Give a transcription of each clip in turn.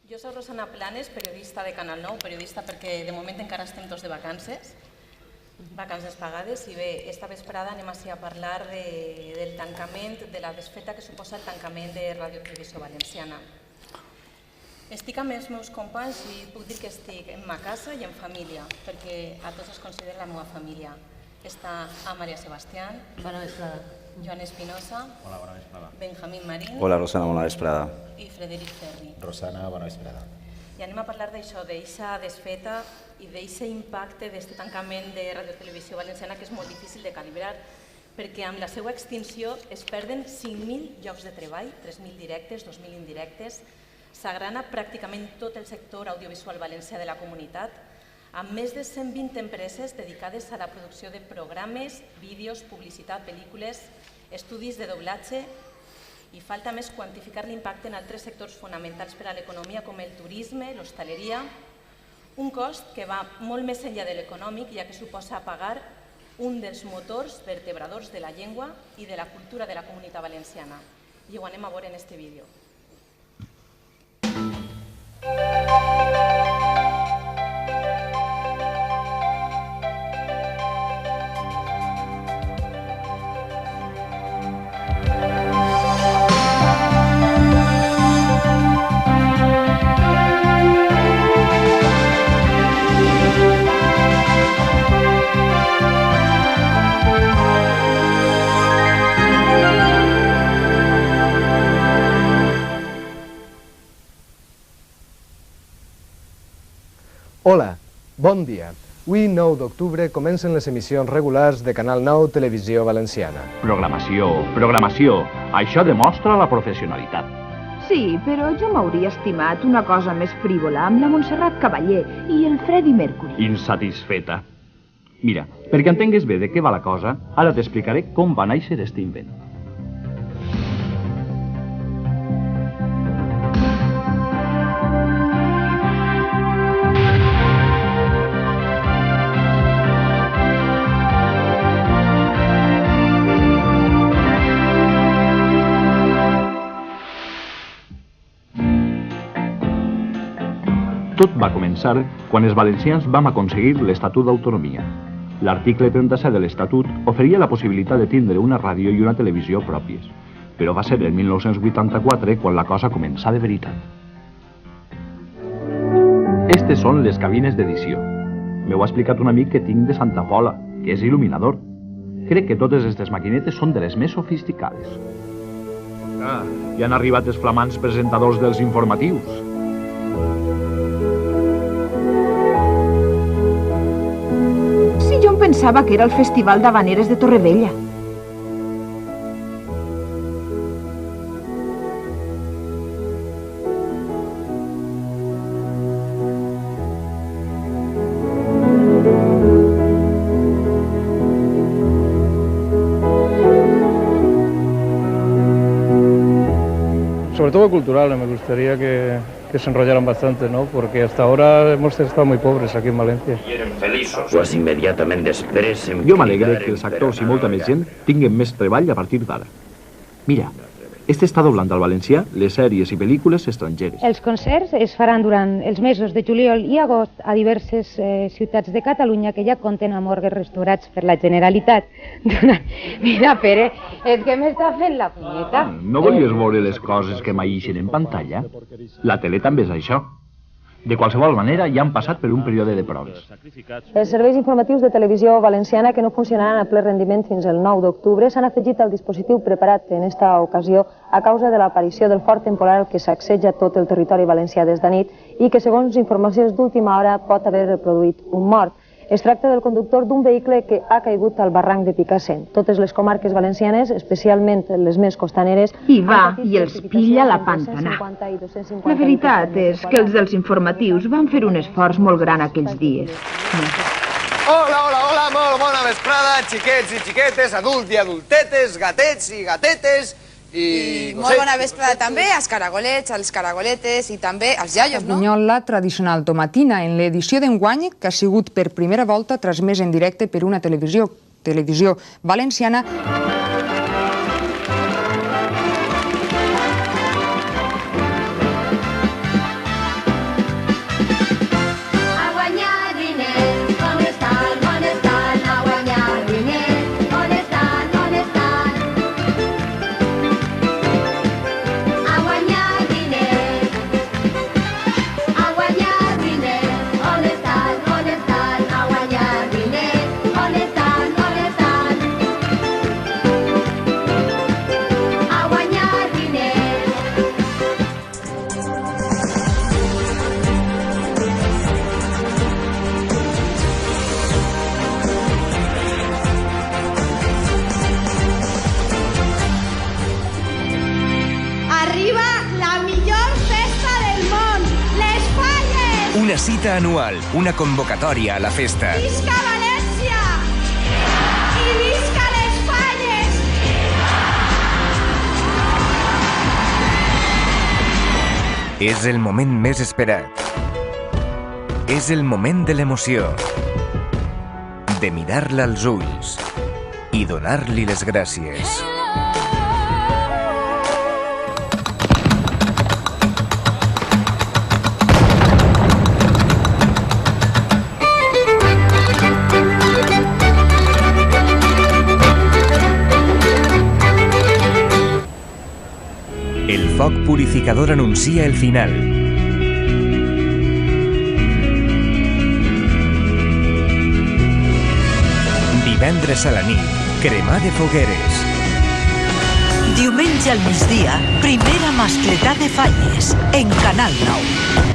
Jo soc Rosana Planes, periodista de Canal 9, periodista perquè de moment encara estem tots de vacances pagades, i bé, esta vesprada anem a parlar del tancament, de la desfeta que suposa el tancament de Ràdio Televisió Valenciana. Estic amb els meus companys i puc dir que estic en ma casa i en família, perquè a tots els considero la meva família. Està a María Sebastián. Bona vesprada. Joan Espinosa. Hola, bona vesprada. Benjamín Marín. Hola, Rosana, bona vesprada. I Frederic Ferri. Rosana, bona vesprada. I anem a parlar d'això, d'eixa desfeta i d'eixe impacte d'aquest tancament de Ràdio Televisió Valenciana, que és molt difícil de calibrar, perquè amb la seva extinció es perden 5.000 llocs de treball, 3.000 directes, 2.000 indirectes, s'agrana pràcticament tot el sector audiovisual valencià de la comunitat, amb més de 120 empreses dedicades a la producció de programes, vídeos, publicitat, pel·lícules, estudis de doblatge, i falta més quantificar l'impacte en altres sectors fonamentals per a l'economia com el turisme, l'hostaleria, un cost que va molt més enllà de l'econòmic, ja que suposa pagar un dels motors vertebradors de la llengua i de la cultura de la comunitat valenciana. I ho anem a veure en este vídeo. Hola, bon dia. Avui, 9 d'octubre, comencen les emissions regulars de Canal 9 Televisió Valenciana. Programació. Això demostra la professionalitat. Sí, però jo m'hauria estimat una cosa més frívola amb la Montserrat Caballé i el Freddie Mercury. Insatisfeta. Mira, perquè entengues bé de què va la cosa, ara t'explicaré com va néixer este invent. Tot va començar quan els valencians vam aconseguir l'Estatut d'Autonomia. L'article 37 de l'Estatut oferia la possibilitat de tindre una ràdio i una televisió pròpies, però va ser el 1984 quan la cosa començà de veritat. Estes són les cabines d'edició. M'ho ha explicat un amic que tinc de Santa Pola, que és il·luminador. Crec que totes aquestes maquinetes són de les més sofisticades. I han arribat els flamants presentadors dels informatius. Jo em pensava que era el Festival d'Havaneres de Torrevella. Sobre todo cultural, me gustaría que se enrollaran bastante, ¿no? Porque hasta ahora hemos estado muy pobres aquí en Valencia. Pues immediatament després... Jo m'alegre que els actors i molta més gent tinguen més treball a partir d'ara. Mira, este està doblant al valencià les sèries i pel·lícules estrangeres. Els concerts es faran durant els mesos de juliol i agost a diverses ciutats de Catalunya que ja compten amb orgues restaurats per la Generalitat. Mira, Pere, és que m'està fent la punyeta. No volies veure les coses que m'aixen en pantalla? La tele també és això. De qualsevol manera, ja han passat per un període de proves. Els serveis informatius de televisió valenciana que no funcionaran a ple rendiment fins el 9 d'octubre s'han afegit al dispositiu preparat en esta ocasió a causa de l'aparició del fort temporal que sacseja tot el territori valencià des de nit i que, segons informacions d'última hora, pot haver reproduït un mort. Es tracta del conductor d'un vehicle que ha caigut al barranc de Picassent. Totes les comarques valencianes, especialment les més costaneres... I va, i els pilla la pantana. La veritat és que els dels informatius van fer un esforç molt gran aquells dies. Hola, molt bona vesprada, xiquets i xiquetes, adults i adultetes, gatets i gatetes... I molt bona vesprada també als caragolets, als caragoletes i també als iaios, no? Bunyola tradicional tomatina en l'edició d'enguany, que ha sigut per primera volta transmès en directe per una televisió valenciana. Una cita anual, una convocatòria a la festa. Visca València! I visca les Falles! És el moment més esperat. És el moment de l'emoció. De mirar-la als ulls i donar-li les gràcies. El foc purificador anuncia el final. Divendres a la nit, cremar de fogueres. Diumenge al migdia, primera mascletà de Falles, en Canal 9.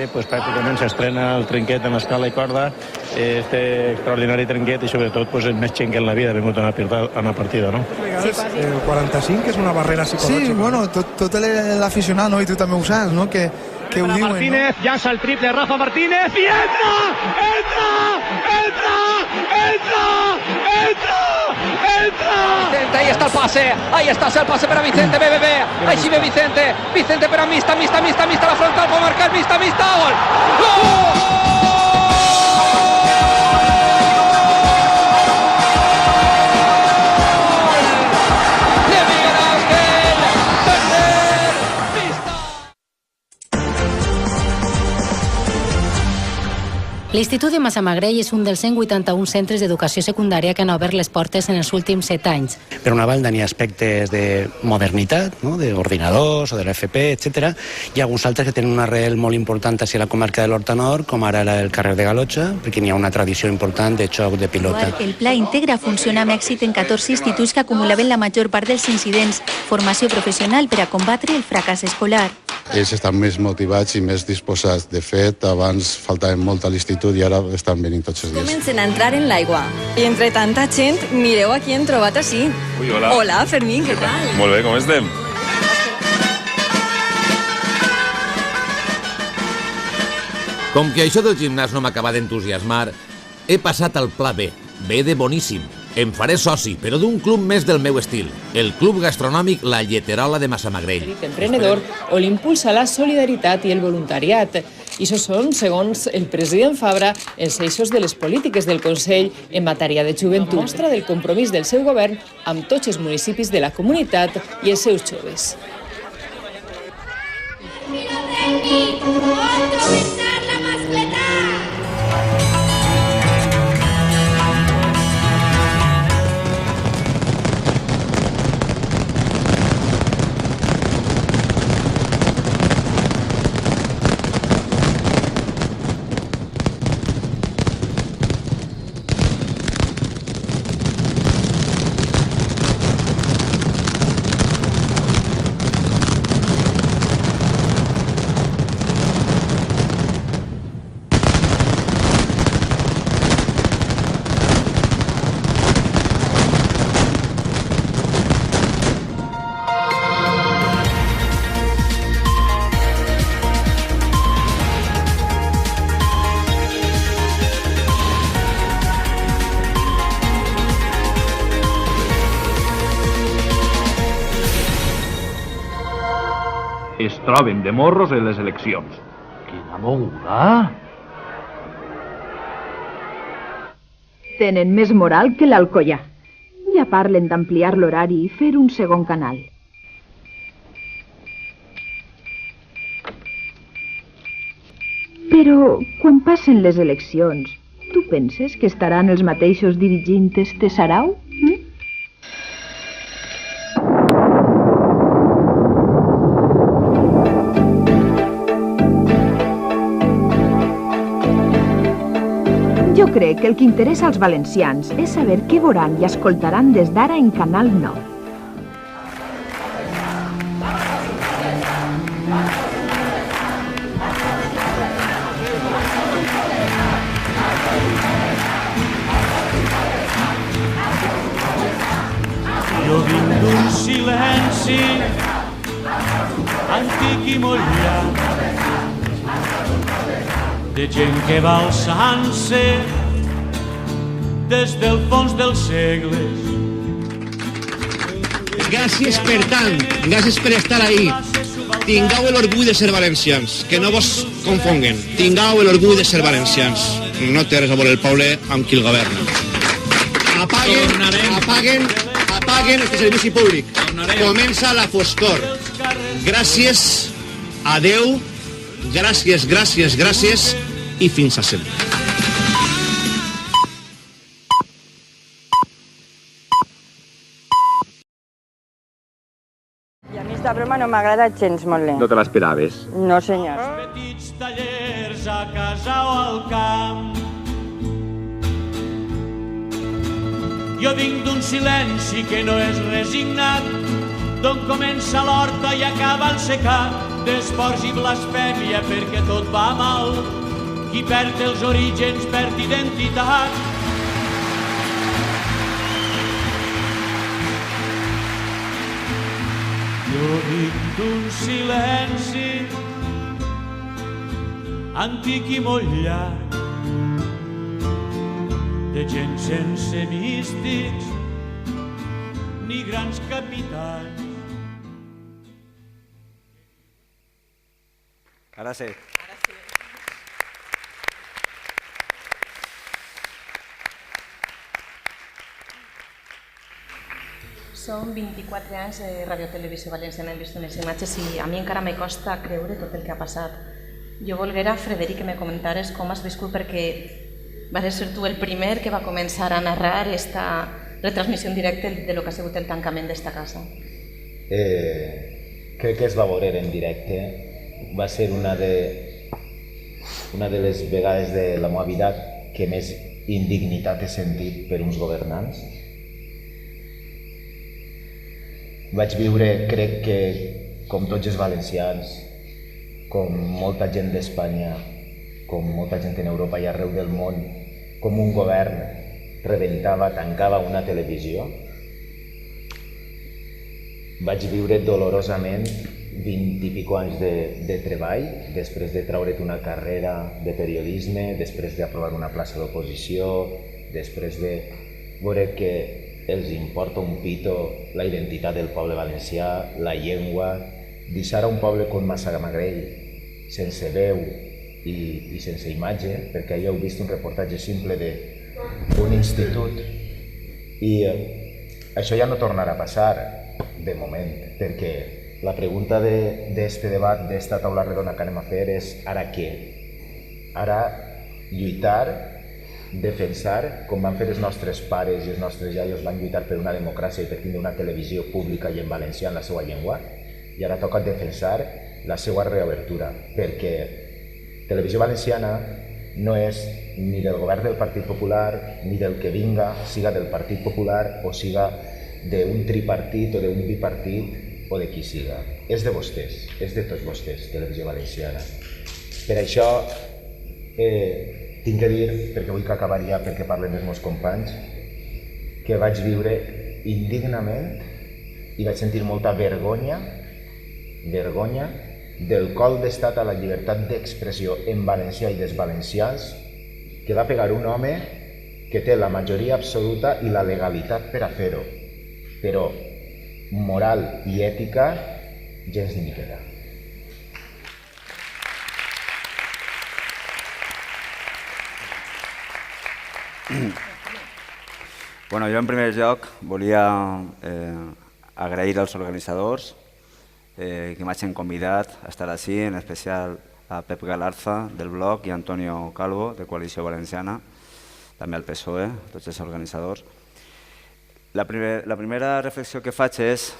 Pues pràcticament s'estrena el trinquet en escala i corda, este extraordinari trinquet i sobretot pues, el més xenc en la vida ha vingut a una partida, no? El 45 és una barrera psicològica. Sí, bueno, tot l'aficionat, no? I tu també ho saps, no? Que ho diuen, Martínez, no? Llança el triple, Rafa Martínez, i entra! Entra! Entra! Entra! Entra! Entra! Vicente, ahí está el pase para Vicente, BBB, ahí sí ve Vicente, pero Mista, la frontal, puede marcar, Mista, gol! ¡Gol! L'Institut de Massamagrell és un dels 181 centres d'educació secundària que han obert les portes en els últims 7 anys. Per una banda n'hi ha aspectes de modernitat, no? d'ordinadors o de l'FP, etc. Hi ha alguns altres que tenen una arrel molt important hacia la comarca de l'Horta Nord, com ara el carrer de Galotxa, perquè n'hi ha una tradició important de xoc de pilota. El Pla Integra funciona amb èxit en 14 instituts que acumulaven la major part dels incidents, formació professional per a combatre el fracàs escolar. Ells estan més motivats i més disposats. De fet, abans faltaven molt a l'institut i ara estan venint tots els dies. Comencen a entrar en l'aigua. I entre tanta gent, mireu a qui hem trobat així. Ui, hola. Hola, Fermín, què tal? Molt bé, com estem? Com que això del gimnàs no m'acaba d'entusiasmar, he passat al pla B. B de boníssim. Em faré soci, però d'un club més del meu estil, el Club Gastronòmic La Lleterola de Massamagrell. Emprenedor o l'impuls a la solidaritat i el voluntariat. I això són, segons el president Fabra, els eixos de les polítiques del Consell en matèria de joventut. Mostra del compromís del seu govern amb tots els municipis de la comunitat i els seus joves. Es troben de morros en les eleccions. Quina moguda! Tenen més moral que l'Alcoià. Ja parlen d'ampliar l'horari i fer un segon canal. Però, quan passen les eleccions, tu penses que estaran els mateixos dirigint este sarau? Jo crec que el que interessa als valencians és saber què veuran i escoltaran des d'ara en Canal 9. Jo vinc d'un silenci antic i mullat de gent que va alçant-se des del fons dels segles. Gràcies per tant, gràcies per estar ahí. Tingueu l'orgull de ser valencians, que no vos confonguen. Tingueu l'orgull de ser valencians. No té res a veure el poble amb qui el governa. Apaguen el servici públic. Comença la foscor. Gràcies a Déu, gràcies i fins a sempre. Esta broma no m'ha agradat gens molt bé. No te l'esperaves? No, senyor. Petits tallers a casa o al camp. Jo vinc d'un silenci que no és resignat, d'on comença l'horta i acaba el secat, d'esports i blasfèmia perquè tot va mal. Qui perd els orígens perd identitat. Jo vinc d'un silenci antic i molt llarg, de gent sense místics ni grans capitans. Ara sí. Són 24 anys de Radiotelevisió Valenciana, hem vist unes imatges i a mi encara me costa creure tot el que ha passat. Jo volguera, Frederic, que me comentares com has viscut, perquè vas ser tu el primer que va començar a narrar esta retransmissió en directe de lo que ha sigut el tancament d'esta casa. Crec que es va veure en directe. Va ser una de les vegades de la meva vida que més indignitat he sentit per uns governants. Vaig viure, crec que, com tots els valencians, com molta gent d'Espanya, com molta gent en Europa i arreu del món, com un govern rebentava, tancava una televisió. Vaig viure dolorosament 20 i pico anys de treball, després de traure't una carrera de periodisme, després d'aprovar una plaça d'oposició, després de veure que els importa un pito la identitat del poble valencià, la llengua, deixar a un poble com Massamagrell sense veu i sense imatge, perquè ahir heu vist un reportatge simple d'un institut, i això ja no tornarà a passar de moment, perquè la pregunta d'este debat, d'esta taula redona que anem a fer és ara què? Ara lluitar, defensar, com van fer els nostres pares i els nostres iaios, van lluitar per una democràcia i per tindre una televisió pública i en valencià en la seva llengua, i ara toca defensar la seva reobertura, perquè Televisió Valenciana no és ni del govern del Partit Popular ni del que vinga, siga del Partit Popular o siga d'un tripartit o d'un bipartit o de qui siga. És de vostès, és de tots vostès, Televisió Valenciana. Per això tinc que dir, perquè vull que acabar ja perquè parlen dels meus companys, que vaig viure indignament i vaig sentir molta vergonya del cop d'estat a la llibertat d'expressió en valencià i dels valencians que va pegar un home que té la majoria absoluta i la legalitat per a fer-ho, però moral i ètica gens ni miqueta. Bueno, jo en primer lloc volia agrair als organitzadors que m'hagin convidat a estar així, en especial a Pep Galarza del blog i Antonio Calvo de Coalició Valenciana, també al PSOE, tots els organitzadors. La primera reflexió que faig és,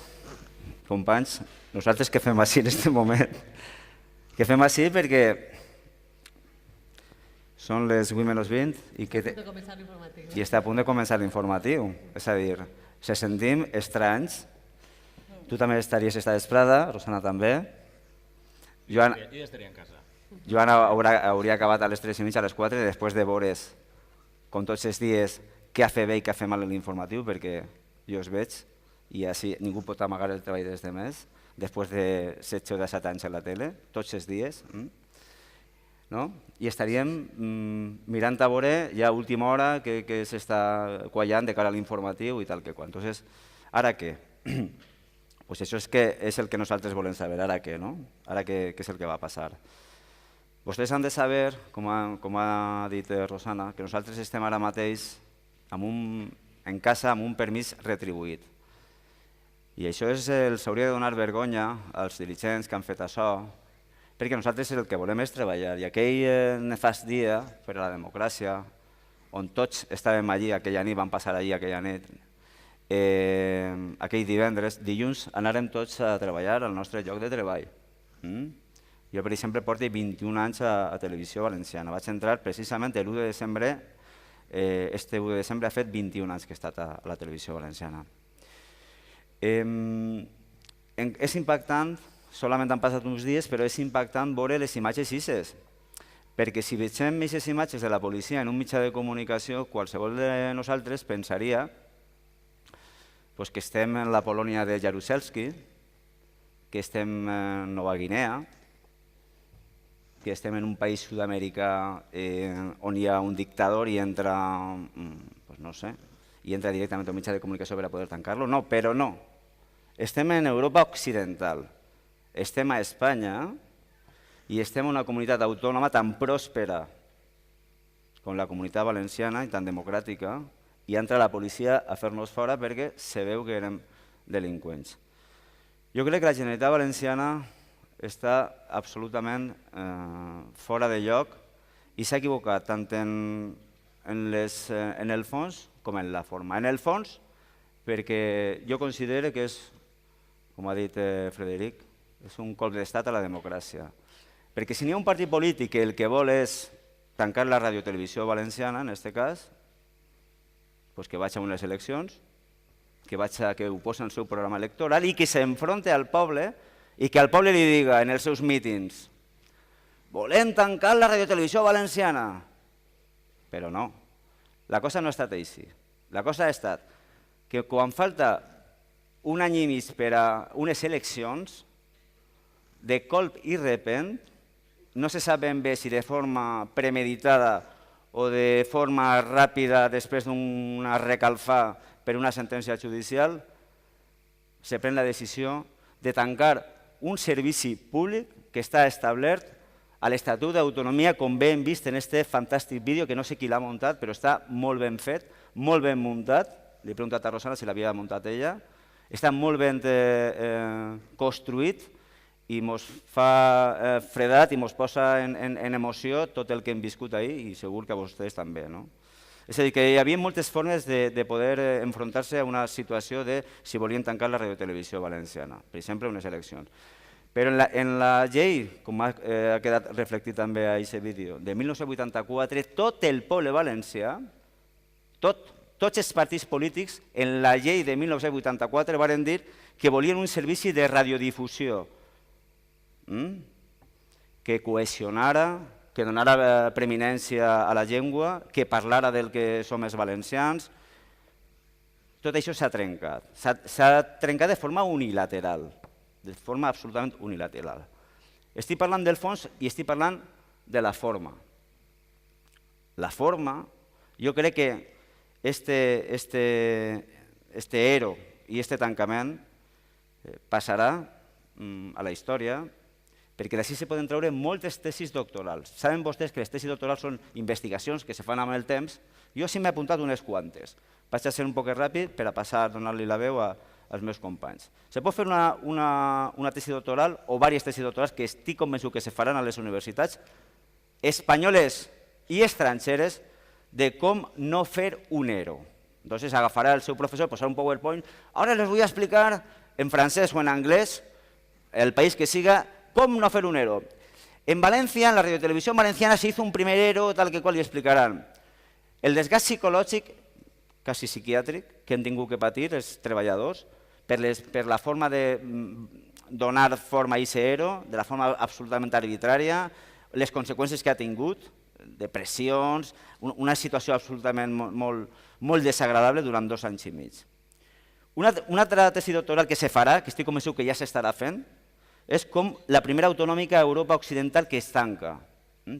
companys, nosaltres què fem així en aquest moment? Què fem així perquè són les 8:20 i està a punt de començar l'informatiu. És a dir, se sentim estranys. Tu també estaries esta vesprada, Rosana també. Joan ja estaria en casa. Joan hauria acabat a les 3:30, a les 4, després de veure's, com tots els dies, què ha fet bé i què ha fet mal en l'informatiu, perquè jo els veig i així ningú pot amagar el treball dels demés, després de 7 o 17 anys a la tele, tots els dies. I estaríem mirant a veure ja a última hora que s'està quallant de cara a l'informatiu i tal que qual. Entonces, ara què? Pues això és el que nosaltres volem saber, ara què, no? Ara què és el que va passar. Vostès han de saber, com ha dit Rosana, que nosaltres estem ara mateix en casa amb un permís retribuït. I això els hauria de donar vergonya als dirigents que han fet això, perquè nosaltres el que volem és treballar. I aquell nefast dia per a la democràcia, on tots estàvem allí aquella nit, vam passar allí aquella nit, aquell dilluns anàrem tots a treballar al nostre lloc de treball. Jo, per exemple, porto 21 anys a Televisió Valenciana. Vaig entrar precisament l'1 de desembre, este 1 de desembre ha fet 21 anys que he estat a la Televisió Valenciana. És impactant, solament han passat uns dies, però és impactant veure les imatges ixes, perquè si vegem aquestes imatges de la policia en un mitjà de comunicació, qualsevol de nosaltres pensaria que estem en la Polònia de Jaruzelski, que estem en Nova Guinea, que estem en un país sud-americà on hi ha un dictador i entra, no sé, i entra directament al mitjà de comunicació per a poder tancar-lo. No, però no. Estem en Europa Occidental, estem a Espanya i estem en una comunitat autònoma tan pròspera com la comunitat valenciana i tan democràtica, i entra la policia a fer-nos fora perquè se veu que érem delinqüents. Jo crec que la Generalitat Valenciana està absolutament fora de lloc i s'ha equivocat tant en el fons com en la forma. En el fons, perquè jo considero que és, com ha dit Frederic, és un colp d'estat a la democràcia. Perquè si n'hi ha un partit polític que el que vol és tancar la radiotelevisió valenciana, en aquest cas, que vaig a unes eleccions, que ho posa en el seu programa electoral i que s'enfronte al poble i que al poble li diga en els seus mítings volem tancar la radiotelevisió valenciana. Però no, la cosa no ha estat així. La cosa ha estat que quan falta un any i mig per a unes eleccions, de colp i repent, no se sap ben bé si de forma premeditada o de forma ràpida després d'una recalfà per una sentència judicial, se pren la decisió de tancar un servici públic que està establert a l'Estatut d'Autonomia, com bé hem vist en aquest fantàstic vídeo, que no sé qui l'ha muntat, però està molt ben fet, molt ben muntat. Li he preguntat a Rosana si l'havia muntat ella. Està molt ben construït i ens fa fredat i ens posa en emoció tot el que hem viscut ahir i segur que a vostès també. És a dir, que hi havia moltes formes de poder enfrontar-se a una situació de si volien tancar la radiotelevisió valenciana, per exemple, unes eleccions. Però en la llei, com ha quedat reflectit també a aquest vídeo, de 1984, tot el poble valencià, tots els partits polítics, en la llei de 1984 varen dir que volien un servici de radiodifusió que cohesionara, que donara preeminència a la llengua, que parlara del que som els valencians. Tot això s'ha trencat. S'ha trencat de forma unilateral, de forma absolutament unilateral. Estic parlant del fons i estic parlant de la forma. La forma, jo crec que este ERO i este tancament passarà a la història, perquè d'ací se poden treure moltes tesis doctorals. Saben vostès que les tesis doctorals són investigacions que se fan amb el temps. Jo sí m'he apuntat unes quantes. Vaig a ser un poc ràpid per a passar a donar-li la veu als meus companys. Se pot fer una tesi doctoral o diverses tesis doctorals que estic convençut que se faran a les universitats espanyoles i estrangeres de com no fer un ERO. Entonces agafarà el seu professor, posarà un PowerPoint. Ahora les voy a explicar en francès o en anglès, el país que siga, com no fer un ERO. En Valencia, en la radiotelevisión valenciana, se hizo un primer ERO, tal que qual li explicaran. El desgast psicològic, quasi psiquiàtric, que han tingut que patir els treballadors per la forma donar forma a ICERO de la forma absolutament arbitrària, les conseqüències que ha tingut, depressions, una situació absolutament molt desagradable durant 2 anys i mig. Una altra tesi doctoral que se farà, que estic convençut que ja s'estarà fent, és com la primera autonòmica a Europa Occidental que es tanca.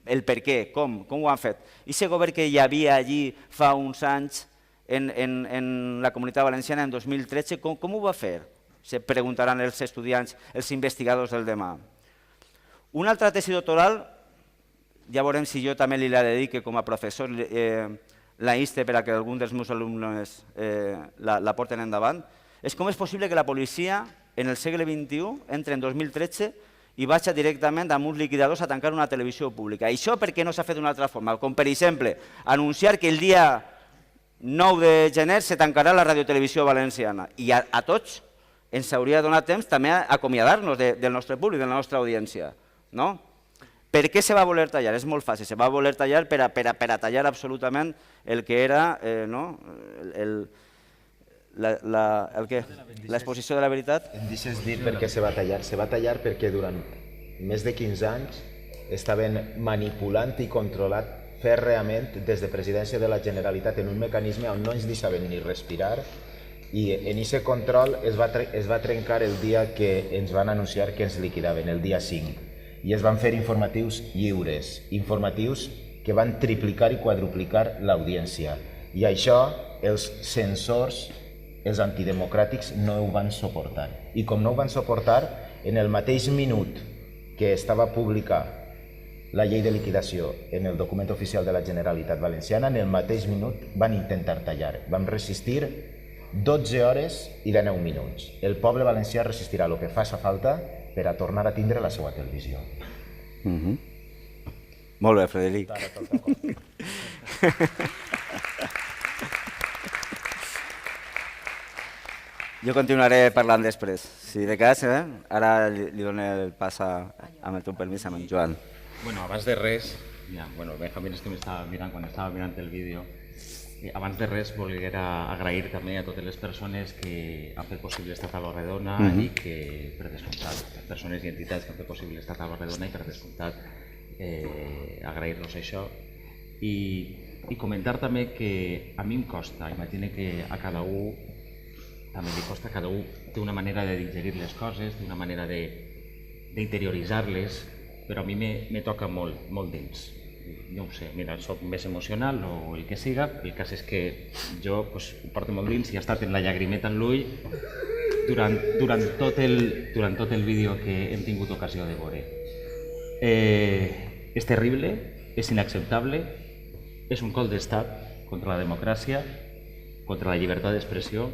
El per què, com ho han fet. I aquest govern que hi havia allí fa uns anys en la Comunitat Valenciana en 2013, com ho va fer? Se preguntaran els estudiants, els investigadors del demà. Una altra tesi doctoral, ja veurem si jo també li la dedique com a professor, la inste per a que algun dels meus alumnes la porten endavant, és com és possible que la policia en el segle XXI entre en 2013 i vagi directament amb uns liquidadors a tancar una televisió pública. Això per què no s'ha fet d'una altra forma? Com per exemple, anunciar que el dia 9 de gener se tancarà la radiotelevisió valenciana i a tots ens hauria donat temps també a acomiadar-nos del nostre públic, de la nostra audiència. Per què se va voler tallar? És molt fàcil, se va voler tallar per a tallar absolutament el que era l'exposició de la veritat. Em deixes dir per què se va tallar? Se va tallar perquè durant més de 15 anys estaven manipulant i controlant fèrreament des de Presidència de la Generalitat en un mecanisme on no ens deixaven ni respirar i en aquest control es va trencar el dia que ens van anunciar que ens liquidaven, el dia 5. I es van fer informatius lliures, informatius que van triplicar i quadruplicar l'audiència. I això els censors, els antidemocràtics, no ho van suportar. I com no ho van suportar, en el mateix minut que estava publicada la llei de liquidació en el document oficial de la Generalitat Valenciana, en el mateix minut van intentar tallar. Vam resistir 12 hores i 19 minuts. El poble valencià resistirà el que faci falta per a tornar a tindre la seva televisió. Molt bé, Frederic. Jo continuaré parlant després. Si de cas, ara li dono el pas amb el teu permís amb en Joan. Bueno, abans de res, Benjamín és que m'estava mirant quan estava mirant el vídeo, abans de res volia agrair també a totes les persones que han fet possible esta taula redona i que, per descomptat, les persones i entitats que han fet possible esta taula redona i per descomptat agrair-los això i comentar també que a mi em costa, imagina que a cada un també li costa, cada un té una manera de digerir les coses, té una manera d'interioritzar-les, però a mi me toca molt dins. Jo ho sé, mira, soc més emocional o el que siga, el cas és que jo ho porto molt dins i he estat en la llagrimeta en l'ull durant tot el vídeo que hem tingut ocasió de veure. És terrible, és inacceptable, és un cop d'estat contra la democràcia, contra la llibertat d'expressió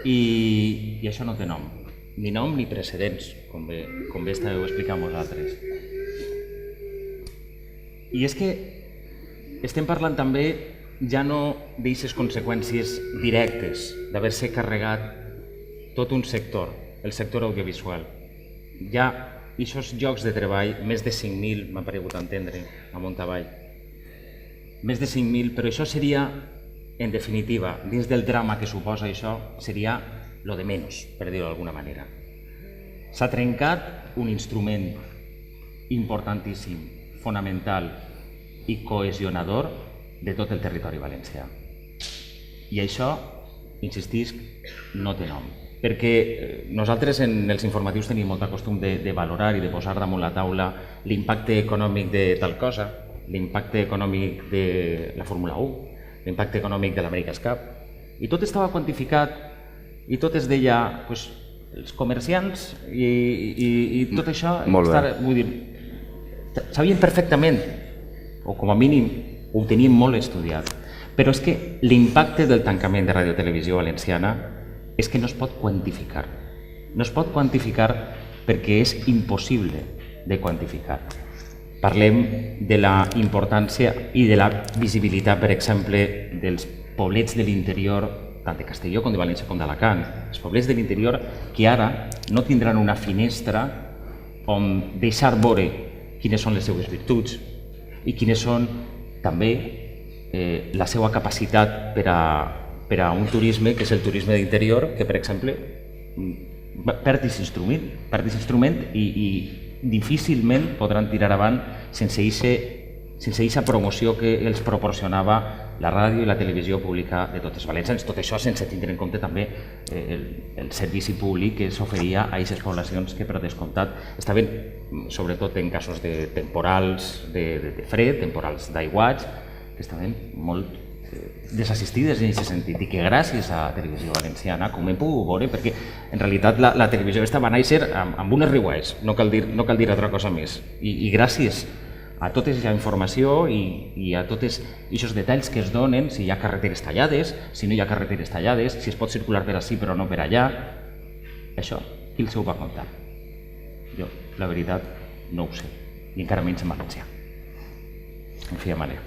i això no té nom, ni nom ni precedents, com bé estàveu explicant vosaltres. I és que estem parlant també ja no d'aquestes conseqüències directes d'haver-se carregat tot un sector, el sector audiovisual. Hi ha aquests llocs de treball, més de 5.000, m'ha paregut entendre, a Montavall. Més de 5.000, però això seria, en definitiva, dins del drama que suposa això, seria lo de menys, per dir-ho d'alguna manera. S'ha trencat un instrument importantíssim, fonamental i cohesionador de tot el territori valencià. I això, insistisc, no té nom. Perquè nosaltres en els informatius tenim molt costum de valorar i de posar damunt la taula l'impacte econòmic de tal cosa, l'impacte econòmic de la Fórmula 1, l'impacte econòmic de l'America's Cup, i tot estava quantificat i tot es deia, els comerciants i tot això, vull dir, sabien perfectament, o com a mínim ho teníem molt estudiat, però és que l'impacte del tancament de Radiotelevisió Valenciana és que no es pot quantificar. No es pot quantificar perquè és impossible de quantificar. Parlem de la importància i de la visibilitat, per exemple, dels poblets de l'interior, tant de Castelló com de València com d'Alacant. Els poblets de l'interior que ara no tindran una finestra on deixar veure quines són les seues virtuts i quines són també la seva capacitat per a un turisme que és el turisme d'interior, que per exemple perd aquest instrument i difícilment podran tirar avant sense aquesta promoció que els proporcionava la ràdio i la televisió pública de tots els valencians. Tot això sense tindre en compte també el servici públic que s'oferia a aquestes poblacions que per descomptat estaven, sobretot en casos de temporals de fred, temporals d'aiguats, que estaven molt desassistides en aquest sentit i que gràcies a la televisió valenciana, com hem pogut veure, perquè en realitat la televisió aquesta va néixer amb unes riuades, no cal dir altra cosa més, i gràcies a tota aquesta informació i a tots aquests detalls que es donen, si hi ha carreteres tallades, si no hi ha carreteres tallades, si es pot circular per ací però no per allà, això, qui els ho va contar? Jo, la veritat, no ho sé, i encara menys en valencià. En fi, manera.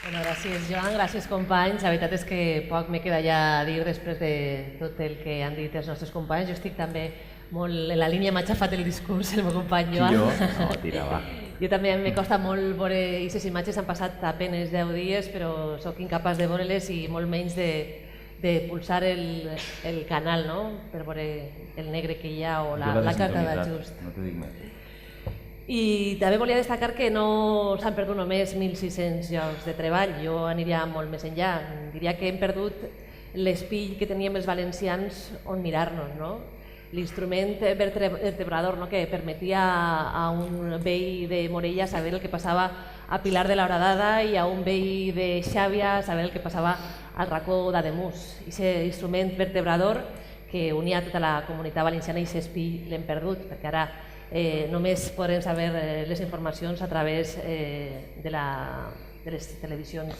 Bueno, gràcies, Joan, gràcies, companys. La veritat és que poc me queda ja a dir després de tot el que han dit els nostres companys. Jo estic també molt en la línia, m'ha xafat el discurs el meu company Joan. Jo? No, tira, va. Jo també me costa molt veure aquestes imatges, han passat apenes 10 dies, però sóc incapaç de veure-les i molt menys de pulsar el canal, no?, per veure el negre que hi ha o la carta d'ajust. No t'ho dic més. I també volia destacar que no s'han perdut només 1.600 llocs de treball, jo aniria molt més enllà. Diria que hem perdut l'espill que teníem els valencians on mirar-nos, no? L'instrument vertebrador, no?, que permetia a un veí de Morella saber el que passava a Pilar de la Horadada i a un veí de Xàbia saber el que passava al racó d'Ademús. Aquest instrument vertebrador que unia tota la comunitat valenciana i aquest espill l'hem perdut, perquè ara només podrem saber les informacions a través de les televisions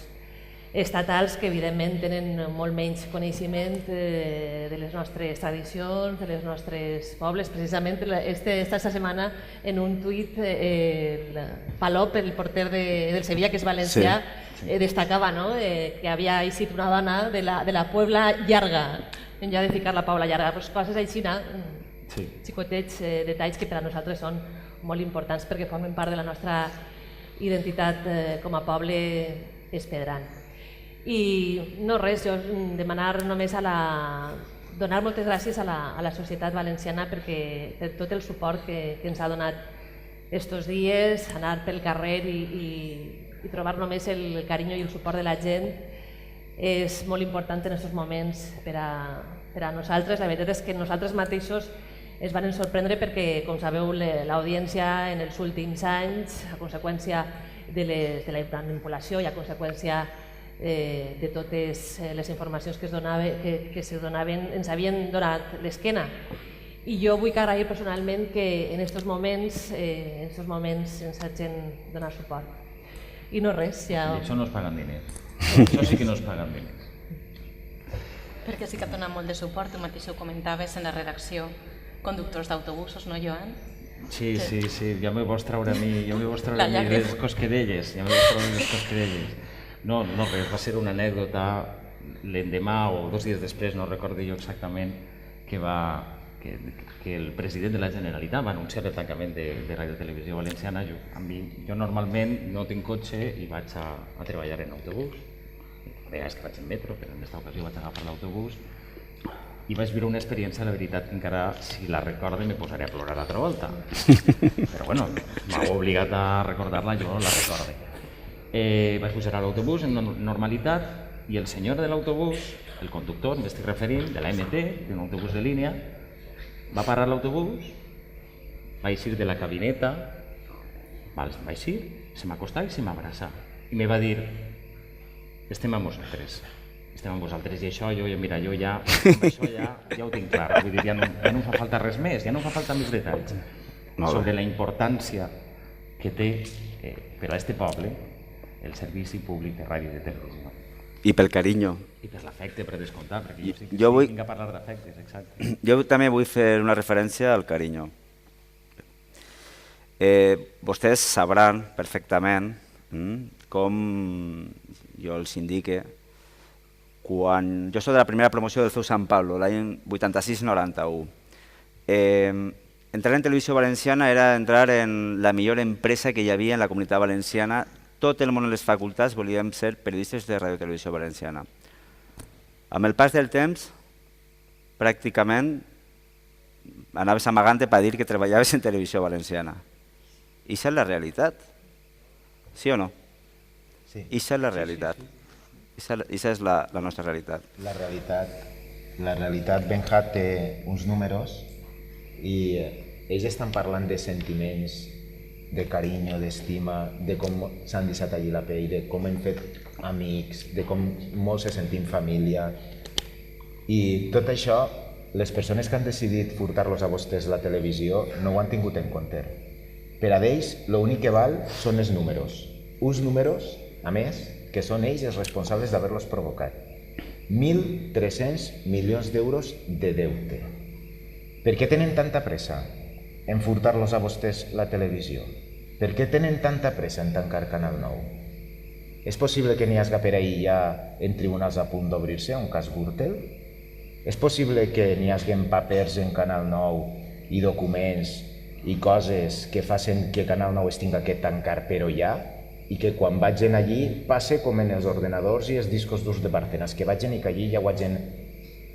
estatals, que evidentment tenen molt menys coneixement de les nostres tradicions, de les nostres pobles. Precisament esta setmana en un tuit Palop, el porter del Sevilla, que és valencià, destacava que havia eixit una dona de la Puebla llarga, en lloc de ficar la Paula llarga. Coses així, xicotets, detalls que per a nosaltres són molt importants perquè formen part de la nostra identitat com a poble espedran. I no res, jo demanar només donar moltes gràcies a la societat valenciana per tot el suport que ens ha donat estos dies, anar pel carrer i trobar només el carinyo i el suport de la gent és molt important en aquests moments per a nosaltres. La veritat és que nosaltres mateixos es van sorprendre perquè, com sabeu, l'audiència en els últims anys, a conseqüència de la manipulació i a conseqüència de totes les informacions que se donaven, ens havien donat l'esquena. I jo vull agrair personalment que en aquests moments ens hagin donat suport. I no res, ja... I això no es paguen diners. Això sí que no es paguen diners. Perquè sí que et dona molt de suport, tu mateix ho comentaves en la redacció, conductors d'autobusos, no, Joan? Sí, ja me vols treure a mi, les cosquedelles, No, res, va ser una anècdota l'endemà o 2 dies després, no recordo jo exactament, que el president de la Generalitat va anunciar el tancament de Ràdio Televisió Valenciana. Jo normalment no tinc cotxe i vaig a treballar en autobús. A vegades que vaig en metro, però en aquesta ocasió vaig agafar l'autobús i vaig viure una experiència, la veritat, que encara, si la recorde, me posaré a plorar l'altra volta. Però bueno, m'ha obligat a recordar-la, jo la recorde. Vaig pujar a l'autobús en normalitat i el senyor de l'autobús, el conductor, m'estic referint, de l'AMT, d'un autobús de línia, va parar l'autobús, va eixir de la cabineta, va eixir, se m'acostà i se m'abraçà. I me va dir, estem amb vosaltres. Estem amb vosaltres i això, mira, jo ja ho tinc clar. Vull dir, ja no em fa falta res més, ja no em fa falta més detalls sobre la importància que té per a aquest poble el servici públic de ràdio i de televisió. I pel carinyo. I per l'afecte, per descomptar, perquè jo vinc a parlar d'afectes, exacte. Jo també vull fer una referència al carinyo. Vostès sabran perfectament com jo els indique quan jo soc de la primera promoció del CEU Sant Pablo, l'any 86-91. Entrar en televisió valenciana era entrar en la millor empresa que hi havia en la comunitat valenciana tot el món de les facultats volíem ser periodistes de Ràdio Televisió Valenciana. Amb el pas del temps, pràcticament anaves amagant per dir que treballaves en Televisió Valenciana. I això és la realitat. Sí o no? Sí. I això és la realitat. Això és la nostra realitat. La realitat, Benja, té uns números i ells estan parlant de sentiments, de carinyo, d'estima, de com s'han deixat allí la pell, de com hem fet amics, de com molts se sentim família. I tot això, les persones que han decidit furtar-los a vostès la televisió no ho han tingut en compte. Per a ells, l'únic que val són els números. Uns números, a més, que són ells els responsables d'haver-los provocat. 1.300 milions d'euros de deute. Per què tenen tanta pressa en furtar-los a vostès la televisió? Per què tenen tanta pressa en tancar Canal 9? És possible que n'hi hagi per ahir ja en tribunals a punt d'obrir-se un cas Gürtel? És possible que n'hi hagi papers en Canal 9 i documents i coses que facin que Canal 9 es tinga que tancar però ja? I que quan vagin allí passe com en els ordenadors i els discos durs de Bárcenas, que vagin i que allí ja ho hagin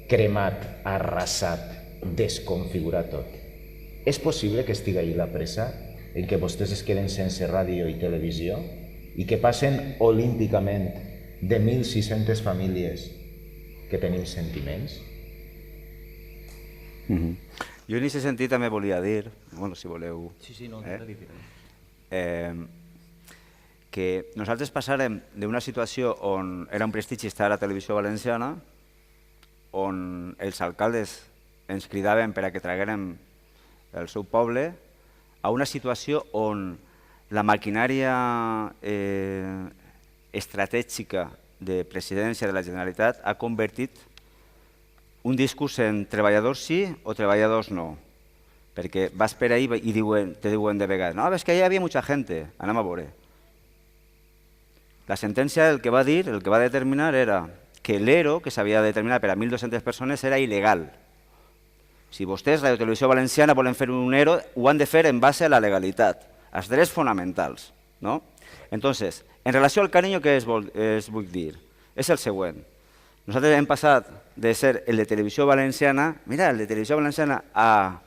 cremat, arrasat, desconfigurat tot. És possible que estigui allí la pressa en què vostès es queden sense ràdio i televisió i que passen olímpicament de 1.600 famílies que tenim sentiments? Jo en aquest sentit també volia dir, si voleu, que nosaltres passàrem d'una situació on era un prestigi estar a la televisió valenciana, on els alcaldes ens cridaven per a que traguérem el seu poble, a una situació on la maquinària estratègica de presidència de la Generalitat ha convertit un discurs en treballadors sí o treballadors no. Perquè vas per ahí i te diuen de vegades, no, és que hi havia molta gent, anem a veure. La sentència el que va dir, el que va determinar era que l'ERO, que s'havia de determinar per a 1.200 persones, era il·legal. Si vostès, Radio Televisió Valenciana, volen fer un ERO, ho han de fer en base a la legalitat, als drets fonamentals. Entonces, en relació al carinyo que es vull dir, és el següent. Nosaltres hem passat de ser el de Televisió Valenciana, mira, el de Televisió Valenciana a...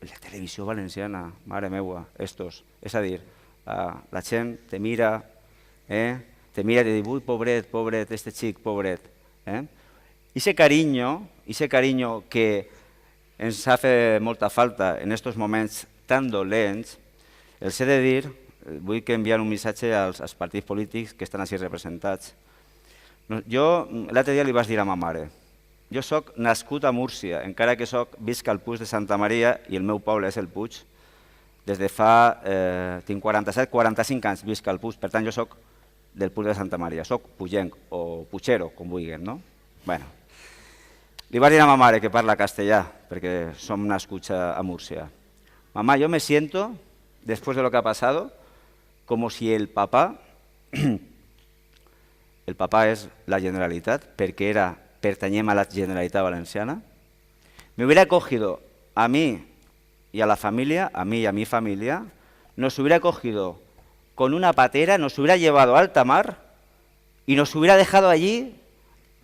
El de Televisió Valenciana, mare meua, estos, és a dir, la gent te mira i te diu, ui, pobret, pobret, este xic, pobret. I aquest carinyo que ens ha fet molta falta en aquests moments tan dolents, els he de dir, vull que enviar un missatge als partits polítics que estan així representats. Jo l'altre dia li vaig dir a ma mare, jo soc nascut a Múrcia, encara que visc al Puig de Santa Maria i el meu poble és el Puig, des de fa, tinc 47-45 anys visc al Puig, per tant jo soc del Puig de Santa Maria, soc pugenc o puigero, com vulguem, no? Bueno, li vaig dir a ma mare que parla castellà, perquè som nascuts a Múrcia. Mamá, yo me siento, después de lo que ha pasado, como si el papá es la Generalitat, perquè pertanyem a la Generalitat Valenciana, me hubiera cogido a mí y a la familia, a mí y a mi familia, nos hubiera cogido con una patera, nos hubiera llevado a alta mar y nos hubiera dejado allí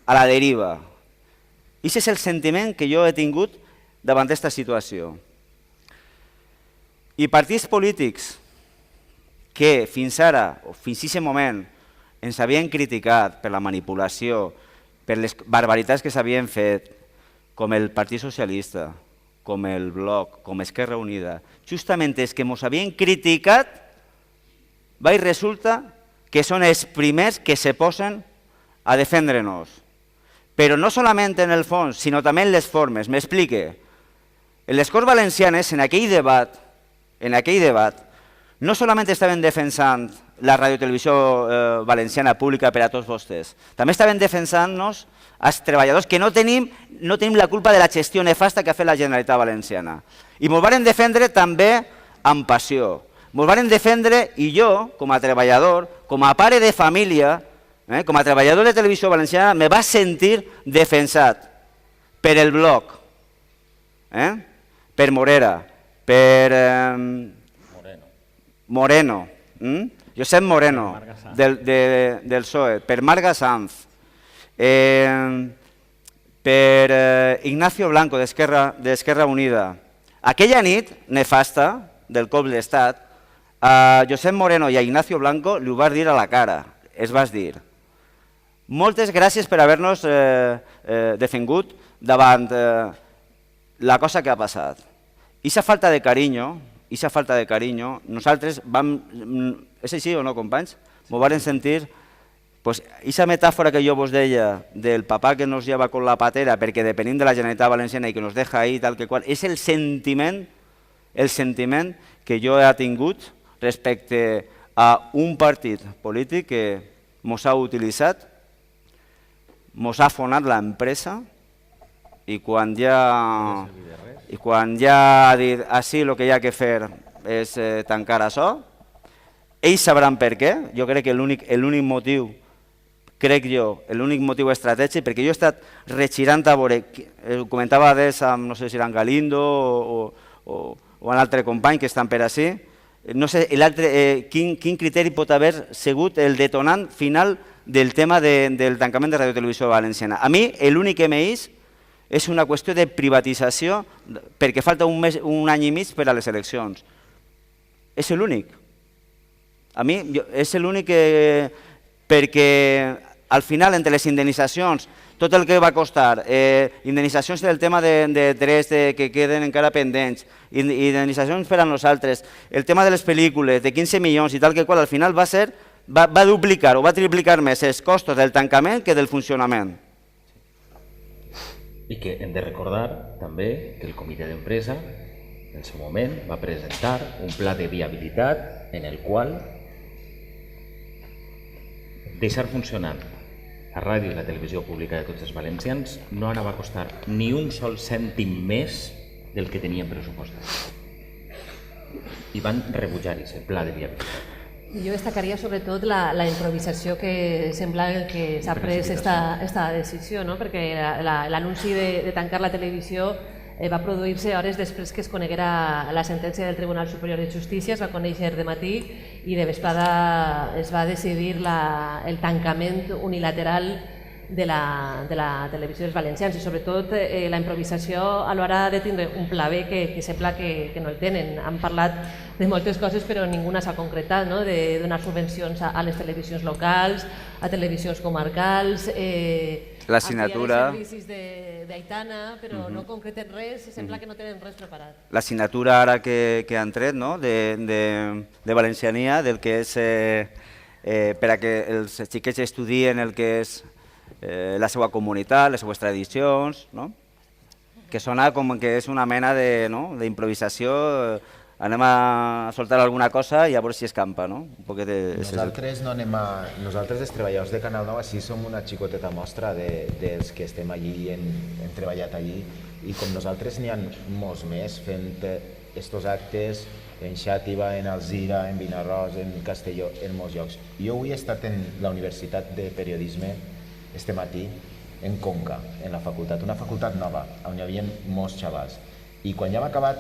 a la deriva. I aquest és el sentiment que jo he tingut davant d'aquesta situació. I partits polítics que fins ara, o fins a aquest moment, ens havien criticat per la manipulació, per les barbaritats que s'havien fet, com el Partit Socialista, com el Bloc, com Esquerra Unida, justament els que ens havien criticat, i resulta que són els primers que se posen a defendre-nos. Però no solament en el fons, sinó també en les formes. M'explique. En les Corts Valencianes, en aquell debat, no solament estaven defensant la radiotelevisió valenciana pública per a tots vostès, també estaven defensant-nos els treballadors que no tenim la culpa de la gestió nefasta que ha fet la Generalitat Valenciana. I ens varen defendre també amb passió. Ens varen defendre i jo, com a treballador, com a pare de família, com a treballador de Televisió Valenciana, me va sentir defensat per el Bloc, per Morera, per Moreno, Josep Moreno, del PSOE, per Marga Sanz, per Ignacio Blanco, d'Esquerra Unida. Aquella nit nefasta del cop de l'Estat, a Josep Moreno i a Ignacio Blanco li ho vas dir a la cara, es vas dir: moltes gràcies per haver-nos defengut davant la cosa que ha passat. Ixa falta de carinyo, nosaltres vam... És així o no, companys? M'ho varen sentir? Ixa metàfora que jo vos deia del papà que nos lleva con la patera perquè depenim de la Generalitat Valenciana i que nos deja ahí tal que qual, és el sentiment que jo he tingut respecte a un partit polític que mos ha utilitzat, mos ha fonat l'empresa i quan ja ha dit així el que hi ha que fer és tancar això, ells sabran per què. Jo crec que l'únic motiu, l'únic motiu estratègic, perquè jo he estat regirant a veure, ho comentava des amb, no sé si era en Galindo o un altre company que estan per així, no sé quin criteri pot haver sigut el detonant final del tema del tancament de Radiotelevisió Valenciana. A mi l'únic que m'eix és una qüestió de privatització perquè falta un any i mig per a les eleccions. És l'únic. A mi és l'únic perquè al final entre les indemnitzacions, tot el que va costar, indemnitzacions del tema de drets que queden encara pendents, indemnitzacions per a nosaltres, el tema de les pel·lícules de 15 milions i tal que qual, al final va duplicar o va triplicar més els costos del tancament que del funcionament. I que hem de recordar també que el comitè d'empresa en el seu moment va presentar un pla de viabilitat en el qual deixar funcionant la ràdio i la televisió pública de tots els valencians no anava a costar ni un sol cèntim més del que tenien pressupostat. I van rebutjar aquest pla de viabilitat. Jo destacaria sobretot la improvisació que sembla que s'ha pres aquesta decisió, perquè l'anunci de tancar la televisió va produir-se hores després que es coneguera la sentència del Tribunal Superior de Justícia, es va conèixer de matí i de vesprada es va decidir el tancament unilateral de la televisió dels valencians i sobretot la improvisació a l'hora de tindre un pla B que sembla que no el tenen. Han parlat de moltes coses però ninguna s'ha concretat, de donar subvencions a les televisions locals, a televisions comarcals, la signatura... ampliar els servicis d'Aitana, però no concreten res i sembla que no tenen res preparat. La signatura ara que han tret de valenciania, del que és per a que els xiquets estudien el que és la seva comunitat, les seues tradicions, que sona com que és una mena d'improvisació, anem a soltar alguna cosa i a veure si escampa. Nosaltres els treballadors de Canal 9 així som una xicoteta mostra dels que estem allí, hem treballat allí, i com nosaltres n'hi ha molts més fent estos actes en Xàtiva, en Alzira, en Vinaròs, en Castelló, en molts llocs. Jo avui he estat en la Universitat de Periodisme este matí en Conca, en la facultat, una facultat nova, on hi havia molts xavals. I quan ja hem acabat,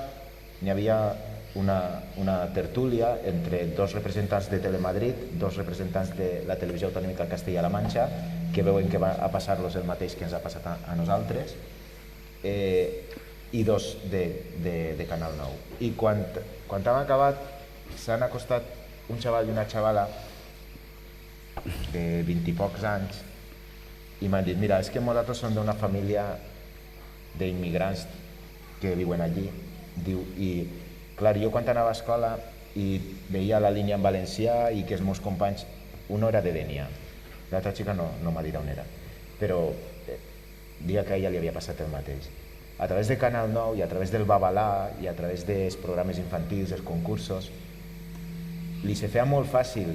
hi havia una tertúlia entre dos representants de Telemadrid, dos representants de la televisió autonòmica Castella-La Manxa, que veuen que va a passar-los el mateix que ens ha passat a nosaltres, i dos de Canal 9. I quan hem acabat, s'han acostat un xaval i una xavala de 20 i pocs anys i m'han dit, mira, és que nosaltres som d'una família d'immigrants que viuen allí, diu, i clar, jo quan anava a escola i veia la línia en valencià i que els meus companys, una era de Dénia, l'altra xica no m'ha dit on era, però dia que a ella li havia passat el mateix. A través de Canal 9 i a través del Babalà i a través dels programes infantils, els concursos, li se feia molt fàcil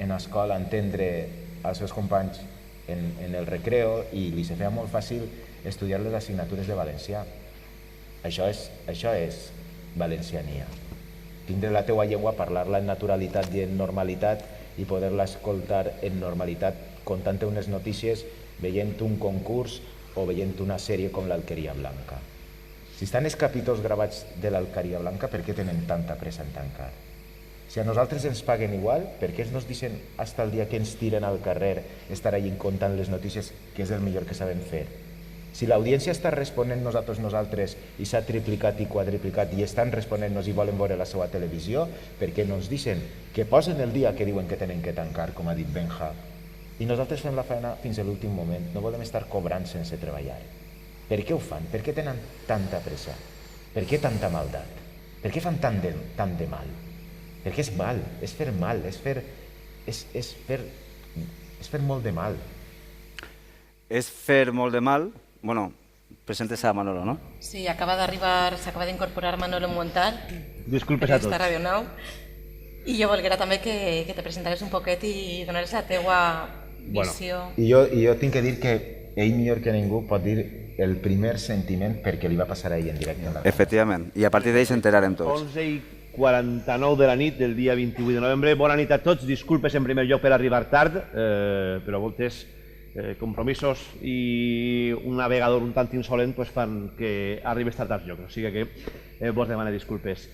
en l'escola entendre els seus companys en el recreo i li se feia molt fàcil estudiar les assignatures de valencià. Això és valenciania. Tindre la teua llengua, parlar-la en naturalitat i en normalitat i poder-la escoltar en normalitat contant-te unes notícies, veient un concurs o veient una sèrie com l'Alqueria Blanca. Si estan els capítols gravats de l'Alqueria Blanca, per què tenen tanta pressa en tancar? Si a nosaltres ens paguen igual, per què ens deixen fins al dia que ens tiren al carrer estar allà contant les notícies, que és el millor que sabem fer? Si l'audiència està responent nosaltres i s'ha triplicat i quadriplicat i estan responent-nos i volen veure la seva televisió, per què no ens deixen que posen el dia que diuen que tenen que tancar, com ha dit Benja, i nosaltres fem la feina fins a l'últim moment, no volem estar cobrant sense treballar? Per què ho fan? Per què tenen tanta pressa? Per què tanta maldat? Per què fan tant de mal? Perquè és mal, és fer mal, és fer molt de mal. És fer molt de mal. Bueno, presentes a Manolo, ¿no? Sí, s'acaba d'incorporar Manolo Montal. Disculpes a tots. Periodista Radio Nou. I jo volguera també que te presentares un poquet i donares la teua visió. I jo tinc que dir que ell millor que ningú pot dir el primer sentiment perquè li va passar a ell en directe. Efectivament, i a partir d'ell s'enterarem tots. 11:49 de la nit del dia 28 de novembre. Bona nit a tots, disculpes en primer lloc per arribar tard, però a voltes compromisos i un navegador un tant insolent fan que arribes tard al lloc, o sigui que vos demano disculpes.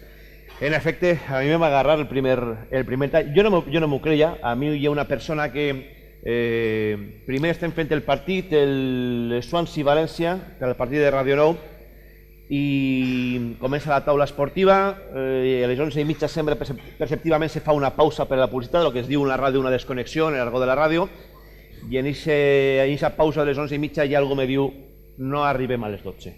En efecte, a mi me va agarrar el primer tall. Jo no m'ho creia, a mi hi ha una persona que primer estem fent el partit, el Swansea-València, el partit de Radio Nou, i comença la taula esportiva, a les 11:30 sempre perceptivament se fa una pausa per a la publicitat, el que es diu en la ràdio una desconnexió, en el argot de la ràdio, i en aquesta pausa de les 11:30 ja algú me diu no arribem a les 12.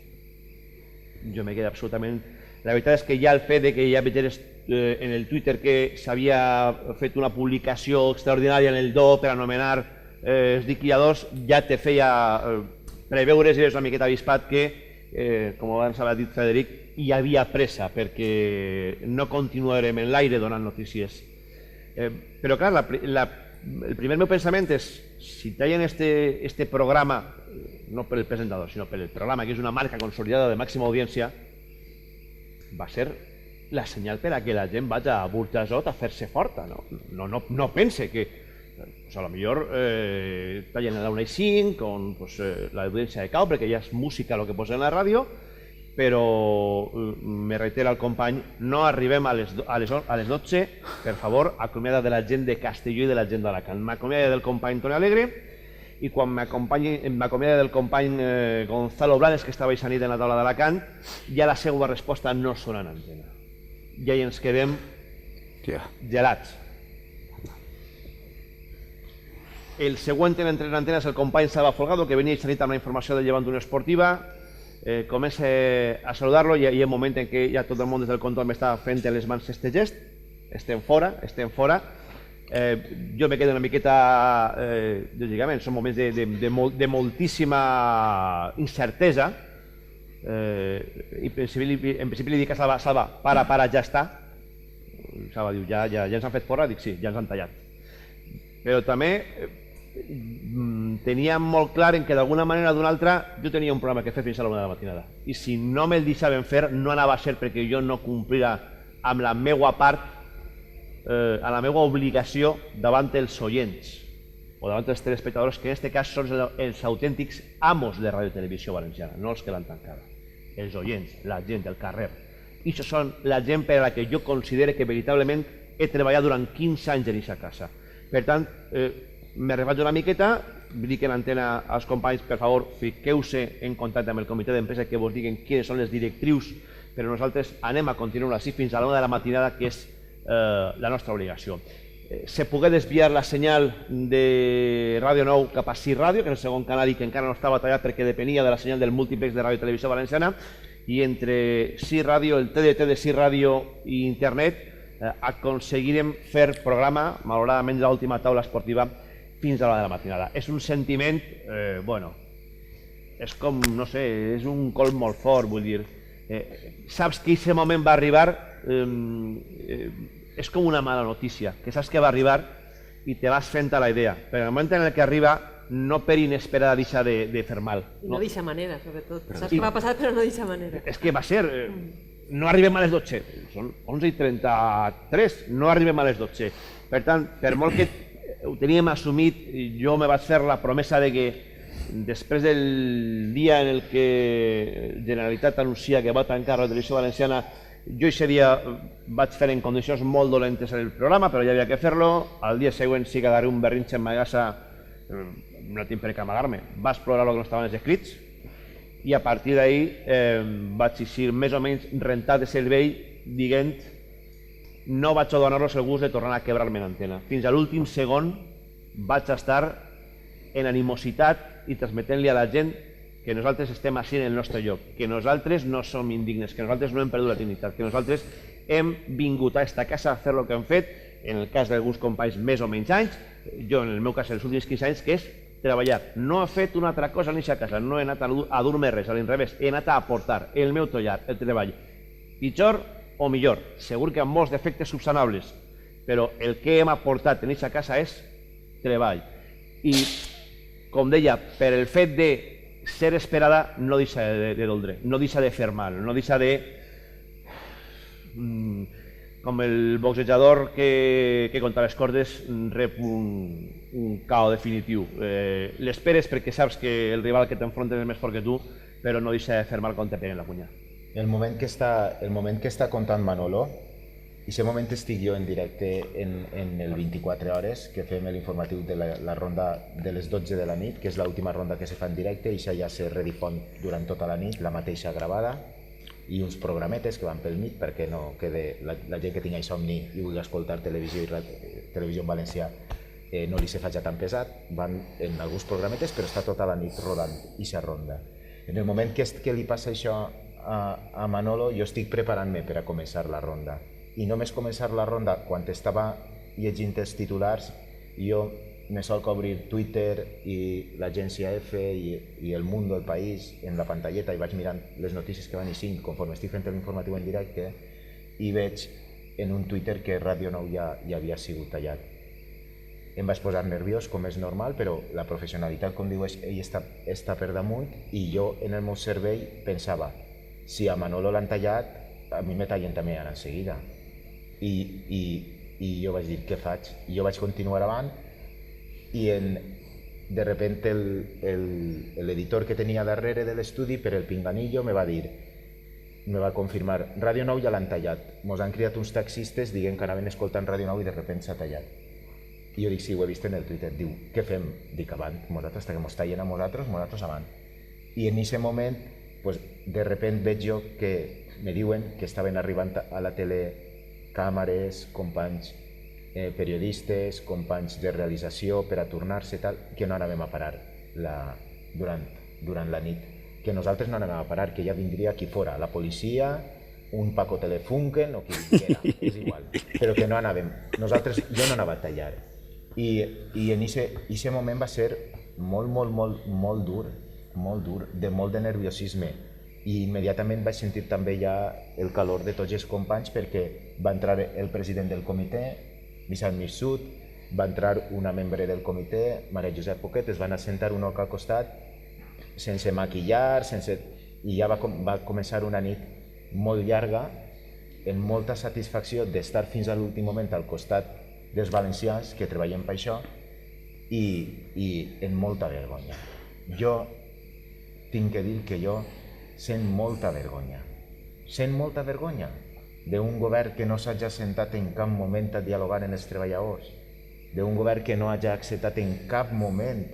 Jo me quedo absolutament... La veritat és que ja el fet que ja veig en el Twitter que s'havia fet una publicació extraordinària en el Do per anomenar els liquidadors ja te feia preveure, si eres una miqueta avispat, que, com abans ha dit Frederic, hi havia pressa perquè no continuarem en l'aire donant notícies. Però clar, el primer meu pensament és, si tallen este programa, no per el presentador, sinó per el programa, que és una marca consolidada de màxima audiència, va ser la senyal per a que la gent vagi a Burjasot a fer-se forta. No pense que, a lo millor tallen a la 1:05 con l'audiència de cau, perquè ja és música el que posa en la ràdio, però me reitera el company, no arribem a les 12, per favor, acomiada de la gent de Castelló i de la gent d'Alacant. M'acomiada del company Toni Alegre, i quan m'acomiada del company Gonzalo Blanes, que estava aquesta nit en la taula d'Alacant, ja la seva resposta no sona en antena. Ja hi ens quedem gelats. El següent en entrar en antena és el company Salva Folgado, que venia aquesta nit amb la informació del Llevant Unió Esportiva. Comença a saludar-lo i hi ha un moment en què ja tot el món des del control m'està fent les mans este gest. Estem fora. Jo me quedo una miqueta, lògicament, són moments de moltíssima incertesa. En principi li dic a Salva, para, ja està. Salva diu, ja ens han fet fora? Dic, sí, ja ens han tallat. Però també teníem molt clar en que d'alguna manera o d'una altra jo tenia un programa que fer fins a la 1 de la matinada. I si no me'l deixaven fer, no anava a ser perquè jo no complira amb la meua part, a la meva obligació davant els oients o davant els telespectadors, que en aquest cas són els autèntics amos de Ràdio Televisió Valenciana, no els que l'han tancada, els oients, la gent del carrer. I això són la gent per a la que jo considero que veritablement he treballat durant 15 anys en aquesta casa. Per tant, me refaig una miqueta, dic en antena als companys, per favor, fiqueu-se en contacte amb el comitè d'empresa que vos diguen quines són les directrius, però nosaltres anem a continuar així fins a la 1 de la matinada, que és la nostra obligació. Se pogué desviar la senyal de Ràdio Nou cap a CIR Ràdio, que és el segon canal i que encara no estava tallat perquè depenia de la senyal del múltiplex de Ràdio Televisió Valenciana, i entre CIR Ràdio, el TDT de CIR Ràdio i internet aconseguirem fer programa, malauradament de l'última taula esportiva, fins a la de la matinada. És un sentiment, bueno, és com, no sé, és un colp molt fort, vull dir. Saps que aquest moment va arribar, és com una mala notícia, que saps que va arribar i te vas fent a la idea, però en el moment en què arriba, no per inesperada deixa de fer mal. I no d'eixa manera, sobretot. Saps què va passar, però no d'eixa manera. És que va ser, no arribem a les 12, són 11:33, no arribem a les 12. Per tant, per molt que ho teníem assumit, jo me vaig fer la promesa de que després del dia en el que Generalitat anuncia que va tancar la Televisió Valenciana Jo aquest dia vaig fer en condicions molt dolentes el programa, però ja havia que fer-lo. Al dia següent sí que daré un berrinxe en ma casa, no tinc per què amagar-me. Vaig explorar el que no estaven els escrits i a partir d'ahir vaig eixir més o menys rentat de cervell dient no vaig a donar-los el gust de tornar a quebrar-me l'antena. Fins a l'últim segon vaig estar en animositat i transmetent-li a la gent que nosaltres estem així en el nostre lloc, que nosaltres no som indignes, que nosaltres no hem perdut la dignitat, que nosaltres hem vingut a esta casa a fer el que hem fet, en el cas d'alguns companys més o menys anys, jo en el meu cas els últims 15 anys, que és treballar. No he fet una altra cosa en aquesta casa, no he anat a dur-me res, a l'inrevés, he anat a aportar el meu trollar, el treball. Pitjor o millor, segur que amb molts defectes subsanables, però el que hem aportat en aquesta casa és treball. I, com deia, per el fet de ser esperada no deixa de doldre, no deixa de fer mal, no deixa de... Com el boxejador que contra les cordes rep un KO definitiu. L'esperes perquè saps que el rival que t'enfrontes és més fort que tu, però no deixa de fer mal quan te peguen la punya. El moment que està contant Manolo, i aquest moment estic jo en directe en el 24 hores, que fem l'informatiu de la ronda de les 12 de la nit, que és l'última ronda que se fa en directe, i això ja se redifon durant tota la nit, la mateixa gravada, i uns programetes que van pel mig perquè no quede la gent que tingui somni i vulgui escoltar televisió en valencià no li se faci tan pesat, van en alguns programetes però està tota la nit rodant aquesta ronda. En el moment que li passa això a Manolo, jo estic preparant-me per a començar la ronda. I només començar la ronda, quan estava llegint els titulars, jo me sol obrir Twitter i l'agència F i el Mundo, el País, en la pantalleta, i vaig mirant les notícies que van eixint conforme estic fent l'informatiu en directe, i veig en un Twitter que Ràdio 9 ja havia sigut tallat. Em vaig posar nerviós, com és normal, però la professionalitat, com diu ell, està per damunt, i jo en el meu cervell pensava, si a Manolo l'han tallat, a mi me tallen també ara en seguida. I jo vaig dir, què faig? I jo vaig continuar avant, i de repente l'editor que tenia darrere de l'estudi, per el pinganillo, me va confirmar, Ràdio 9 ja l'han tallat. Mos han criat uns taxistes dient que anaven escoltant Ràdio 9 i de repente s'ha tallat. I jo dic, sí, ho he vist en el Twitter. Diu, què fem? Dic, avant, nosaltres, que mos tallen a nosaltres avant. I en aquest moment, de repente veig jo que me diuen que estaven arribant a la tele càmeres, companys periodistes, companys de realització per a tornar-se tal, que no anàvem a parar durant la nit, que nosaltres no anàvem a parar, que ja vindria qui fora, la policia, un Paco Telefunken o qui vinguera, és igual, però que no anàvem, jo no anava a tallar. I en aquest moment va ser molt dur, de molt de nerviosisme, i immediatament vaig sentir també ja el calor de tots els companys perquè va entrar el president del comitè, Vicent Mirsut, va entrar una membre del comitè, Maria Josep Poquet, es van assentar un al costat, sense maquillar, i ja va començar una nit molt llarga, amb molta satisfacció d'estar fins a l'últim moment al costat dels valencians que treballem per això, i amb molta vergonya. Jo tinc que dir que jo sent molta vergonya d'un govern que no s'hagi assentat en cap moment a dialogar amb els treballadors, d'un govern que no hagi acceptat en cap moment,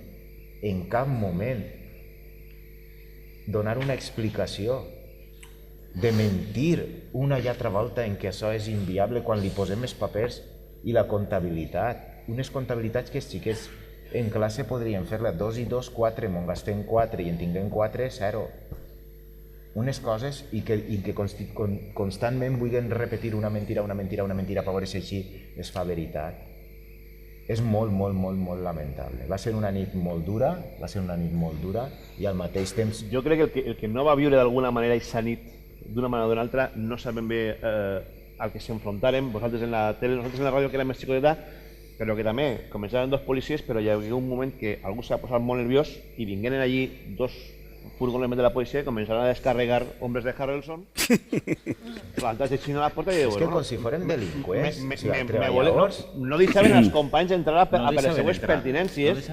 donar una explicació, de mentir una i altra volta en què això és inviable quan li posem els papers i la comptabilitat, unes comptabilitats que els xiquets en classe podrien fer-la 2 i 2, 4, m'ho gastem 4 i en tinguem 4, 0. Unes coses i que constantment vulguin repetir una mentira per veure si així es fa veritat. És molt lamentable. Va ser una nit molt dura i al mateix temps... Jo crec que el que no va viure d'alguna manera aquesta nit, d'una manera o d'una altra, no sabem bé al que s'enfrontaren. Vosaltres en la tele, nosaltres en la ràdio que érem més xicoteta, però que també començaven dos policies, però hi havia un moment que algú s'ha posat molt nerviós i vingueren allí dos furgones de la policia, començaron a descarregar hombres de Harrelson, levantats de xino a la porta i... És que com si foren delinqüents, no deixaven els companys entrar per les seues pertinències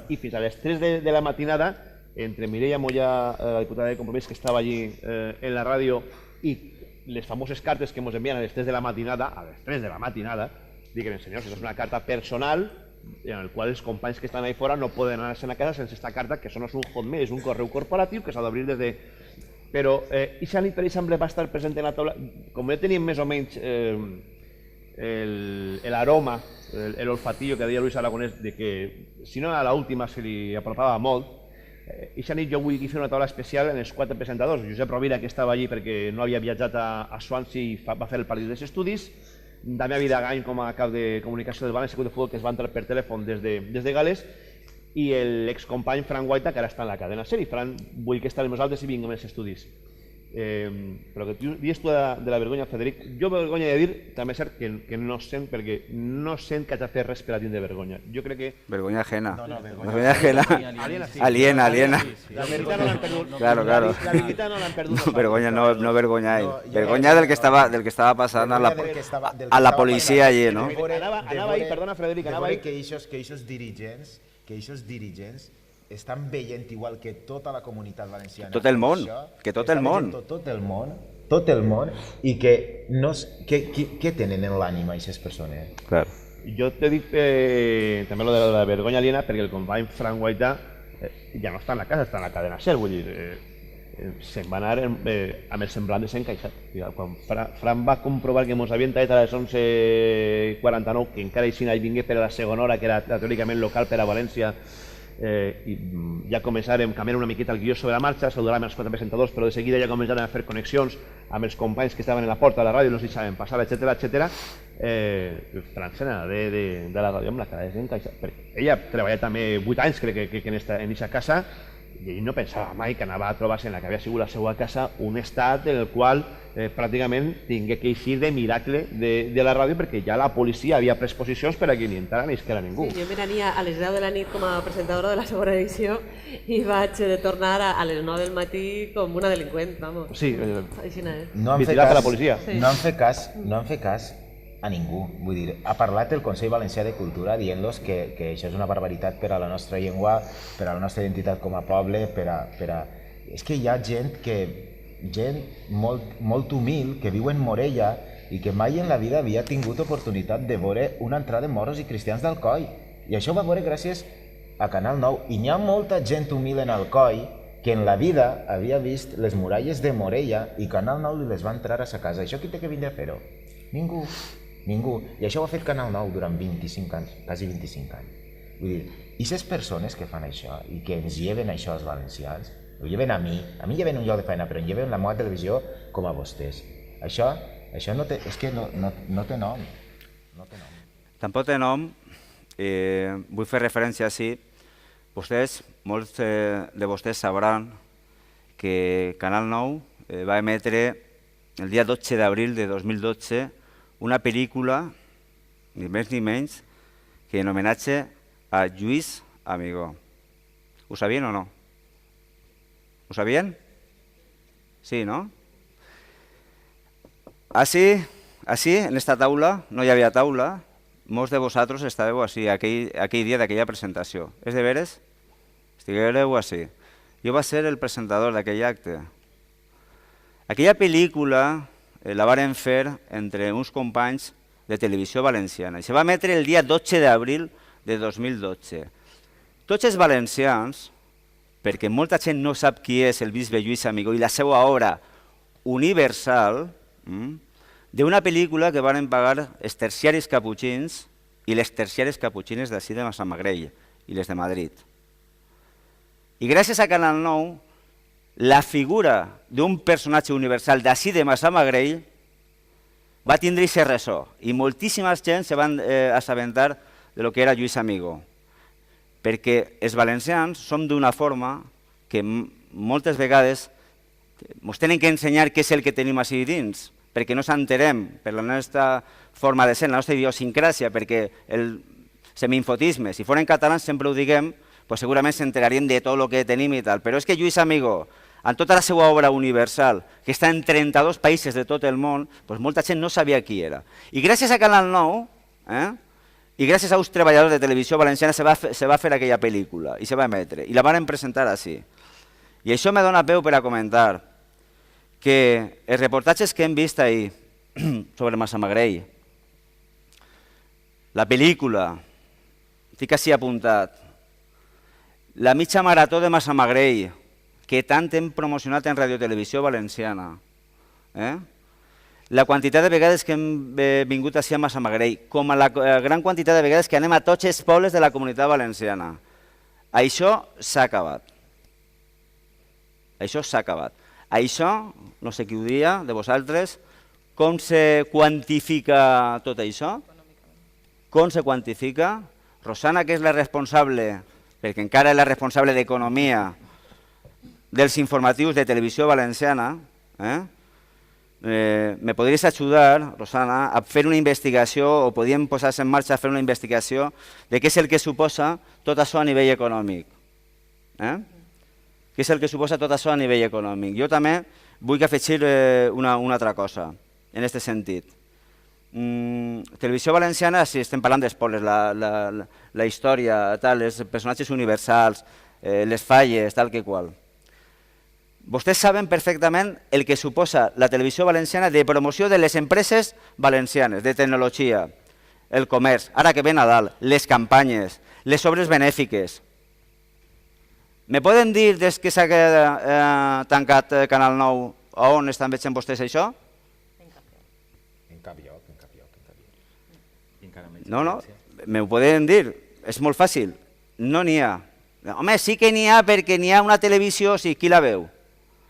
i fins a les 3 de la matinada, entre Mireia Mollà, la diputada de Compromís, que estava allí en la ràdio, i les famoses cartes que ens envien a les 3 de la matinada, diguen, senyors, això és una carta personal en el qual els companys que estan ahí fora no poden anar-se a casa sense esta carta, que això no és un hotmail, és un correu corporatiu que s'ha d'obrir des de... Però aquesta nit, per exemple, va estar present en la taula, com ja teníem més o menys l'aroma, l'olfatillo que deia Luis Aragonès, de que si no era l'última se li apropava molt, aquesta nit jo vull fer una taula especial en els 4 presentadors. Josep Rovira, que estava allí perquè no havia viatjat a Swansea i va fer el partit dels estudis, Damià Vidagany com a cap de comunicació del València Club de Futbol, que es va entrar per telèfon des de Gales, i l'excompany Fran Guaita, que ara està en la cadena SER. Fran, vull que estarem nosaltres i vinguem als estudis. Però que tu dius tu de la vergonya, Frederic, jo vergonya de dir, també és cert que no sent, perquè no sent que haig de fer res per a tindre vergonya. Jo crec que... Vergonya ajena. No, vergonya ajena. Aliena. La veritat no l'han perdut. Claro. La veritat no l'han perdut. No, vergonya no vergonya ell. Vergonya del que estava passant a la policia allí, no? Anava ahí, perdona, Frederic, anava ahí. Que aquests dirigents estan veient igual que tota la comunitat valenciana. Tot el món, que tot el món. Tot el món, i que què tenen en l'ànima aquestes persones? Clar. Jo te dic també lo de la vergonya aliena, perquè el company Fran Guaita ja no està en la casa, està en la cadena SER, vull dir, se'n va anar amb el semblant desencaixat. Quan Fran va comprovar que ens havien tallat a les 11:49, que encara així vingué per a la segona hora, que era teòricament local per a València, i ja començarem a canviar una miqueta el guió sobre la marxa, saludarem els 4 presentadors, però de seguida ja començarem a fer connexions amb els companys que estaven en la porta de la ràdio, no els deixaven passar, etc. Fran se n'anà de la ràdio amb la cara desencaixada, perquè ella treballa també 8 anys, crec que en aquesta casa, i ell no pensava mai que anava a trobar-se en la que havia sigut la seva casa un estat en el qual pràcticament tingué que eixir de miracle de la ràdio, perquè ja la policia havia pres posicions per a que ni entrara ni isquera ningú. Sí, jo me n'ania a les 10 de la nit com a presentadora de la segona edició i vaig tornar a les 9 del matí com una delinqüent, vamos. Sí, així no és. No han fet cas a ningú. Vull dir, ha parlat el Consell Valencià de Cultura dient-los que això és una barbaritat per a la nostra llengua, per a la nostra identitat com a poble, És que hi ha gent molt humil que viu en Morella i que mai en la vida havia tingut oportunitat de veure una entrada de moros i cristians d'Alcoi. I això ho va veure gràcies a Canal 9. I n'hi ha molta gent humil en Alcoi que en la vida havia vist les muralles de Morella i Canal 9 li les va entrar a sa casa. Això qui té que vindre a fer-ho? Ningú. I això ho ha fet Canal 9 durant 25 anys, quasi 25 anys. Vull dir, i aquestes persones que fan això i que ens lleven això als valencians, ho lleven a mi lleven un lloc de feina, però em lleven la meva televisió com a vostès. Això no té, és que no té nom. Tampoc té nom, vull fer referència així. Vostès, molts de vostès sabran que Canal 9 va emetre el dia 12 d'abril de 2012 una pel·lícula, ni més ni menys, que en homenatge a Lluís Amigó. Ho sabien o no? Ho sabien? Sí, no? Així, en esta taula, no hi havia taula, molts de vosaltres estàveu així, aquell dia d'aquella presentació. És de veres? Estigueu així. Jo vaig ser el presentador d'aquell acte. Aquella pel·lícula la varen fer entre uns companys de Televisió Valenciana i se va emetre el dia 12 d'abril de 2012. Tots els valencians, perquè molta gent no sap qui és el bisbe Lluís Amigó i la seva obra universal, d'una pel·lícula que varen pagar els terciaris caputxins i les terciaris caputxines d'ací de Massamagrell i les de Madrid. I gràcies a Canal 9, la figura d'un personatge universal d'ací de Massamagrell va tindre aquest ressò i moltíssima gent se van assabentar de lo que era Lluís Amigó, perquè els valencians som d'una forma que moltes vegades ens tenen que ensenyar què és el que tenim així dins, perquè no s'enterem per la nostra forma de ser, la nostra idiosincràsia, perquè el semiinfotisme, si foren catalans sempre ho diguem, segurament s'enterarien de tot el que tenim i tal, però és que Lluís Amigó, en tota la seva obra universal, que està en 32 països de tot el món, molta gent no sabia qui era. I gràcies a Canal 9, i gràcies a uns treballadors de Televisió Valenciana se va fer aquella pel·lícula i se va emetre, i la van presentar així. I això me dona peu per a comentar que els reportatges que hem vist ahir sobre Massamagrell, la pel·lícula, estic així apuntat, la mitja marató de Massamagrell, que tant hem promocionat en Radiotelevisió Valenciana, la quantitat de vegades que hem vingut així a Massamagrell, com a la gran quantitat de vegades que anem a tots els pobles de la Comunitat Valenciana. Això s'ha acabat. Això s'ha acabat. Això, no sé qui ho dia, de vosaltres, com se quantifica tot això? Com se quantifica? Rosana, que és la responsable, perquè encara és la responsable d'Economia, dels informatius de Televisió Valenciana, me podries ajudar, Rosana, a fer una investigació, o podríem posar-se en marxa a fer una investigació de què és el que suposa tot això a nivell econòmic. Què és el que suposa tot això a nivell econòmic. Jo també vull afegir una altra cosa, en aquest sentit. Televisió Valenciana, si estem parlant dels pobles, la història, els personatges universals, les falles, tal que qual. Vostès saben perfectament el que suposa la televisió valenciana de promoció de les empreses valencianes, de tecnologia, el comerç, ara que ve Nadal, les campanyes, les obres benèfiques. Me poden dir des que s'ha tancat Canal 9 a on estan veient vostès això? En cap lloc. No, m'ho poden dir, és molt fàcil, no n'hi ha. Home, sí que n'hi ha perquè n'hi ha una televisió, sí, qui la veu?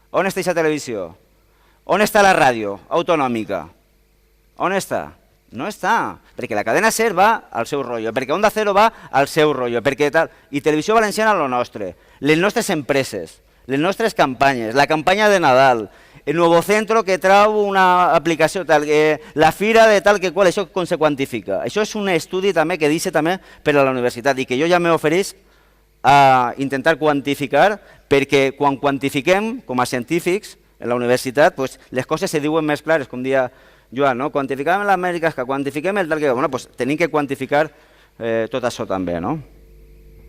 On està aquesta televisió? On està la ràdio autonòmica? On està? No està, perquè la cadena SER va al seu rotllo, perquè Onda Cero va al seu rotllo, perquè tal, i Televisió Valenciana lo nostre, les nostres empreses, les nostres campanyes, la campanya de Nadal, el Nuevo Centro que trau una aplicació, la fira de tal que qual, això com se quantifica. Això és un estudi també que dice també per a la universitat i que jo ja m'oferís a intentar quantificar, perquè quan quantifiquem com a científics en la universitat, les coses se diuen més clares, com dia Joan, quantificàvem l'Amèrica, que quantifiquem el tal que... Bueno, doncs tenim que quantificar tot això també, no?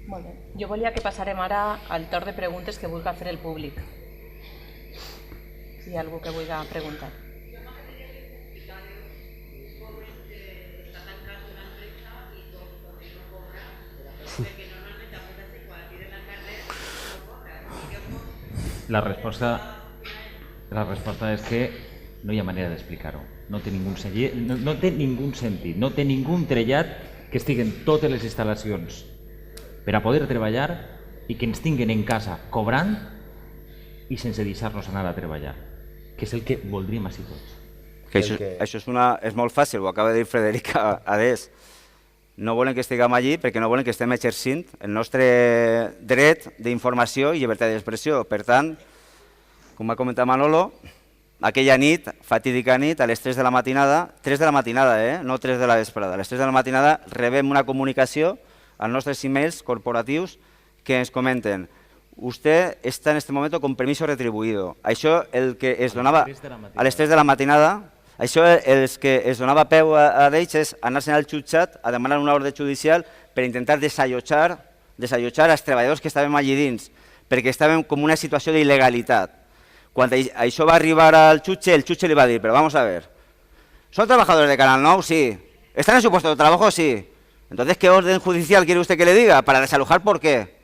Molt bé. Jo volia que passarem ara al torn de preguntes que vulgui fer el públic. Si hi ha algú que vulgui preguntar. La resposta és que no hi ha manera d'explicar-ho. No té ningú sentit, no té ningú trellat que estiguen totes les instal·lacions per a poder treballar i que ens tinguin en casa cobrant i sense deixar-nos anar a treballar, que és el que voldríem així tots. Això és molt fàcil, ho acaba de dir Frederic Adés. No volen que estiguem allí perquè no volen que estem exercint el nostre dret d'informació i llibertat d'expressió. Per tant, com va comentar Manolo, aquella nit, fatídica nit, a les 3 de la matinada, 3 de la matinada, no 3 de la vesprada, a les 3 de la matinada rebem una comunicació als nostres emails corporatius que ens comenten: usted está en este momento con permiso retribuido. Això el que es donava a les 3 de la matinada, això el que es donava peu a ells és anar-se'n al jutjat a demanar una ordre judicial per intentar desallotjar els treballadors que estàvem allí dins, perquè estàvem com una situació d'il·legalitat. Quan això va arribar al jutge, el jutge li va dir: pero vamos a ver, ¿son trabajadores de Canal 9? Sí. ¿Están en su puesto de trabajo? Sí. Entonces, ¿qué orden judicial quiere usted que le diga? ¿Para desalojar por qué?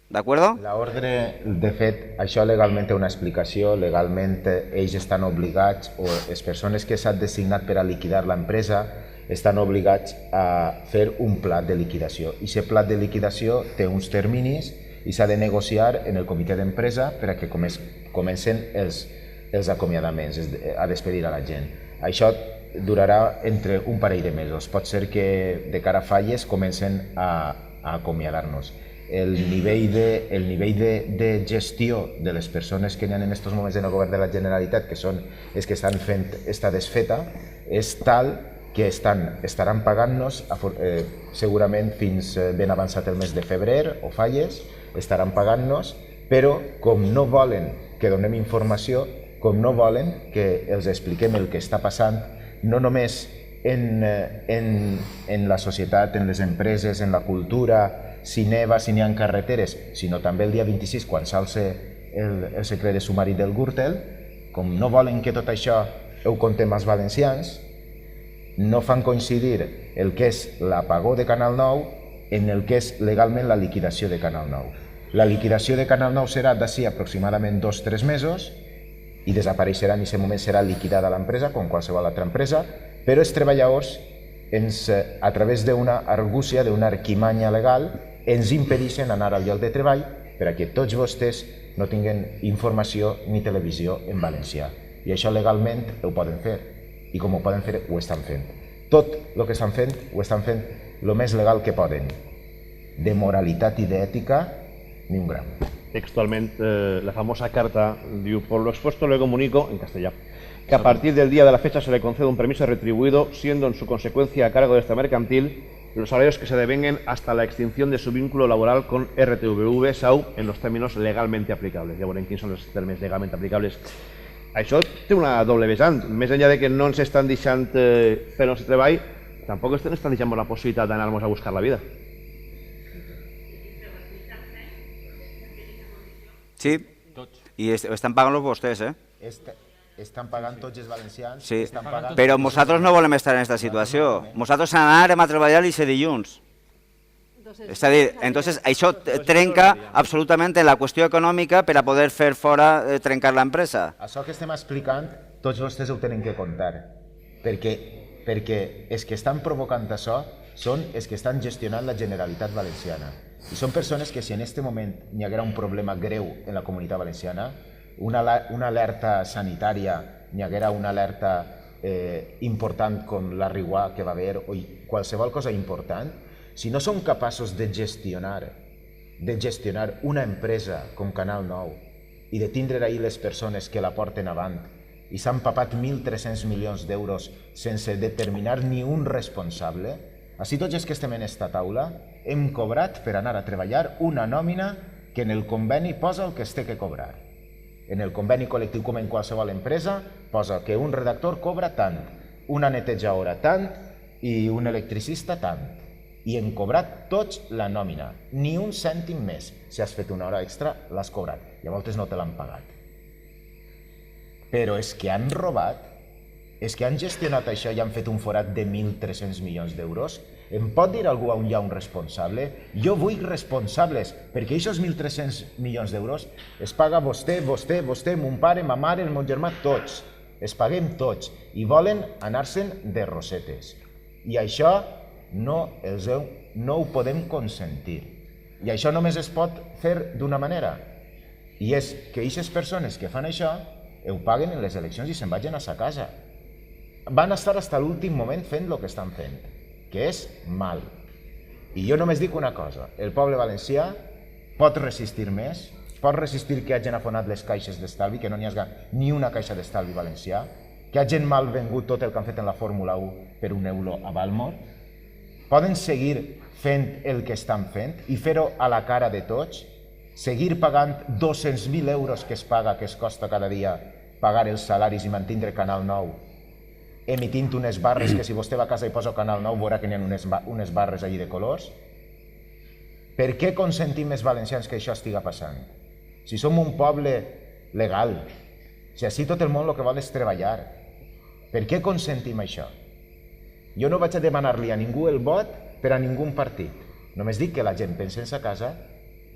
¿De acuerdo? La ordre, de fet, això legalment té una explicació. Legalment ells estan obligats, o les persones que s'han designat per a liquidar l'empresa estan obligats a fer un pla de liquidació. I aquest pla de liquidació té uns terminis i s'ha de negociar en el comitè d'empresa per a que comencen els acomiadaments, a despedir a la gent. Això durarà entre un parell de mesos. Pot ser que de cara a falles comencen a acomiadar-nos. El nivell de gestió de les persones que hi ha en aquests moments en el govern de la Generalitat, que són els que estan fent aquesta desfeta, és tal que estaran pagant-nos segurament fins ben avançat el mes de febrer o falles, estaran pagant-nos, però com no volen que donem informació, com no volen que els expliquem el que està passant, no només en la societat, en les empreses, en la cultura, si neva, si n'hi ha carreteres, sinó també el dia 26, quan s'alça el secret de sumari del Gürtel, com no volen que tot això ho contem als valencians, no fan coincidir el que és l'apagó de Canal 9 en el que és legalment la liquidació de Canal 9. La liquidació de Canal 9 serà d'ací aproximadament 2 o 3 mesos i desapareixerà, en aquest moment serà liquidada l'empresa, com qualsevol altra empresa, però els treballadors, a través d'una argúcia, d'una arquimanya legal, ens impedeixen anar al lloc de treball perquè tots vostès no tinguen informació ni televisió en valencià. I això legalment ho poden fer. I com ho poden fer, ho estan fent. Tot el que estan fent, ho estan fent el més legal que poden. De moralitat i d'ètica, ni un gram. Textualment, la famosa carta diu: por lo expuesto le comunico, en castellà, que a partir del día de la fecha se le concede un permiso retribuido, siendo en su consecuencia a cargo de esta mercantil los salarios que se devenguen hasta la extinción de su vínculo laboral con RTVV SAU en los términos legalmente aplicables. Ja veurem quins són els termes legalment aplicables. Això té una doble vessant. Més enllà de que no ens estan deixant fer el nostre treball, tampoc ens estan deixant la possibilitat d'anar-nos a buscar la vida. Sí, i estan pagant-los vostès, eh? Estan pagant tots els valencians. Sí, però nosaltres no volem estar en aquesta situació. Nosaltres anarem a treballar aquest dilluns. És a dir, entonces això trenca absolutament la qüestió econòmica per a poder fer fora, trencar l'empresa. Això que estem explicant, tots vostès ho tenen que contar, perquè els que estan provocant això són els que estan gestionant la Generalitat Valenciana. I són persones que si en aquest moment hi haguera un problema greu en la comunitat valenciana, una alerta sanitària, hi haguera una alerta important com la Riguà que va haver, o qualsevol cosa important, si no són capaços de gestionar una empresa com Canal 9 i de tindre ahir les persones que la porten avant i s'han papat 1.300 milions d'euros sense determinar ni un responsable, així tots els que estem en aquesta taula hem cobrat per anar a treballar una nòmina que en el conveni posa el que es té que cobrar. En el conveni col·lectiu, com en qualsevol empresa, posa que un redactor cobra tant, una netejadora tant i un electricista tant. I hem cobrat tots la nòmina, ni un cèntim més. Si has fet una hora extra, l'has cobrat, i a voltes no te l'han pagat. Però és que han robat, és que han gestionat això i han fet un forat de 1.300 milions d'euros. Em pot dir algú on hi ha un responsable? Jo vull responsables, perquè aquests 1.300 milions d'euros es paga vostè, mon pare, ma mare, el meu germà, tots. Es paguem tots i volen anar-se'n de rosetes. I això no ho podem consentir. I això només es pot fer d'una manera. I és que aquestes persones que fan això ho paguen en les eleccions i se'n vagin a sa casa. Van estar fins a l'últim moment fent el que estan fent, que és mal. I jo només dic una cosa, el poble valencià pot resistir més, pot resistir que hagin afonat les caixes d'estalvi, que no n'hi hagi ni una caixa d'estalvi valencià, que hagin mal vengut tot el que han fet en la Fórmula 1 per un euro a Balmor. Poden seguir fent el que estan fent i fer-ho a la cara de tots, seguir pagant 200.000 euros que es paga, que es costa cada dia pagar els salaris i mantindre Canal 9, emitint unes barres que si vostè va a casa i posa Canal 9 veurà que n'hi ha unes barres allí de colors. Per què consentim els valencians que això estiga passant? Si som un poble legal, si així tot el món el que vol és treballar, per què consentim això? Jo no vaig a demanar-li a ningú el vot per a ningú partit. Només dic que la gent pensa en sa casa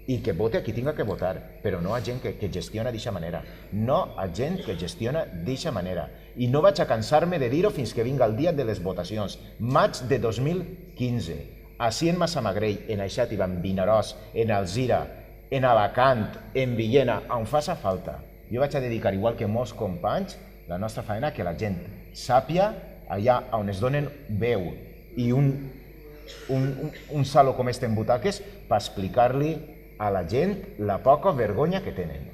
i que vote a qui tinga que votar, però no a gent que gestiona d'aquesta manera. No a gent que gestiona d'aquesta manera. I no vaig a cansar-me de dir-ho fins que vinga el dia de les votacions. Maig de 2015. Així en Massamagrell, en Aixàtiva, en Vinaròs, en Alzira, en Alacant, en Villena, on faça falta. Jo vaig a dedicar, igual que molts companys, la nostra feina que la gent sàpia allà on es donen veu i un saló com este en butaques per explicar-li a la gent la poca vergonya que tenen.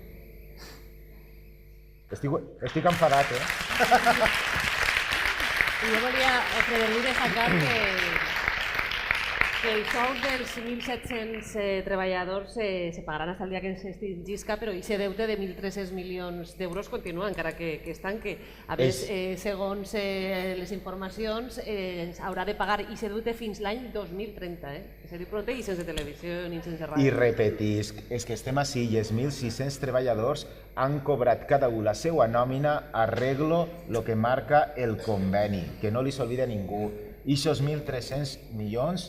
Estic enfadat, Jo volia, Frederic, destacar que... Que els sous dels 1.700 treballadors se pagaran fins al dia que s'extingisca, però aquest deute de 1.300 milions d'euros continua, encara que es tanque. A més, segons les informacions, haurà de pagar aquest deute fins l'any 2030, és a dir, pronte, i sense televisió ni sense ràdio. I repetisc, és que estem així i els 1.600 treballadors han cobrat cada un la seva nòmina arreglo lo que marca el conveni, que no li s'olvida ningú. I aquests 1.300 milions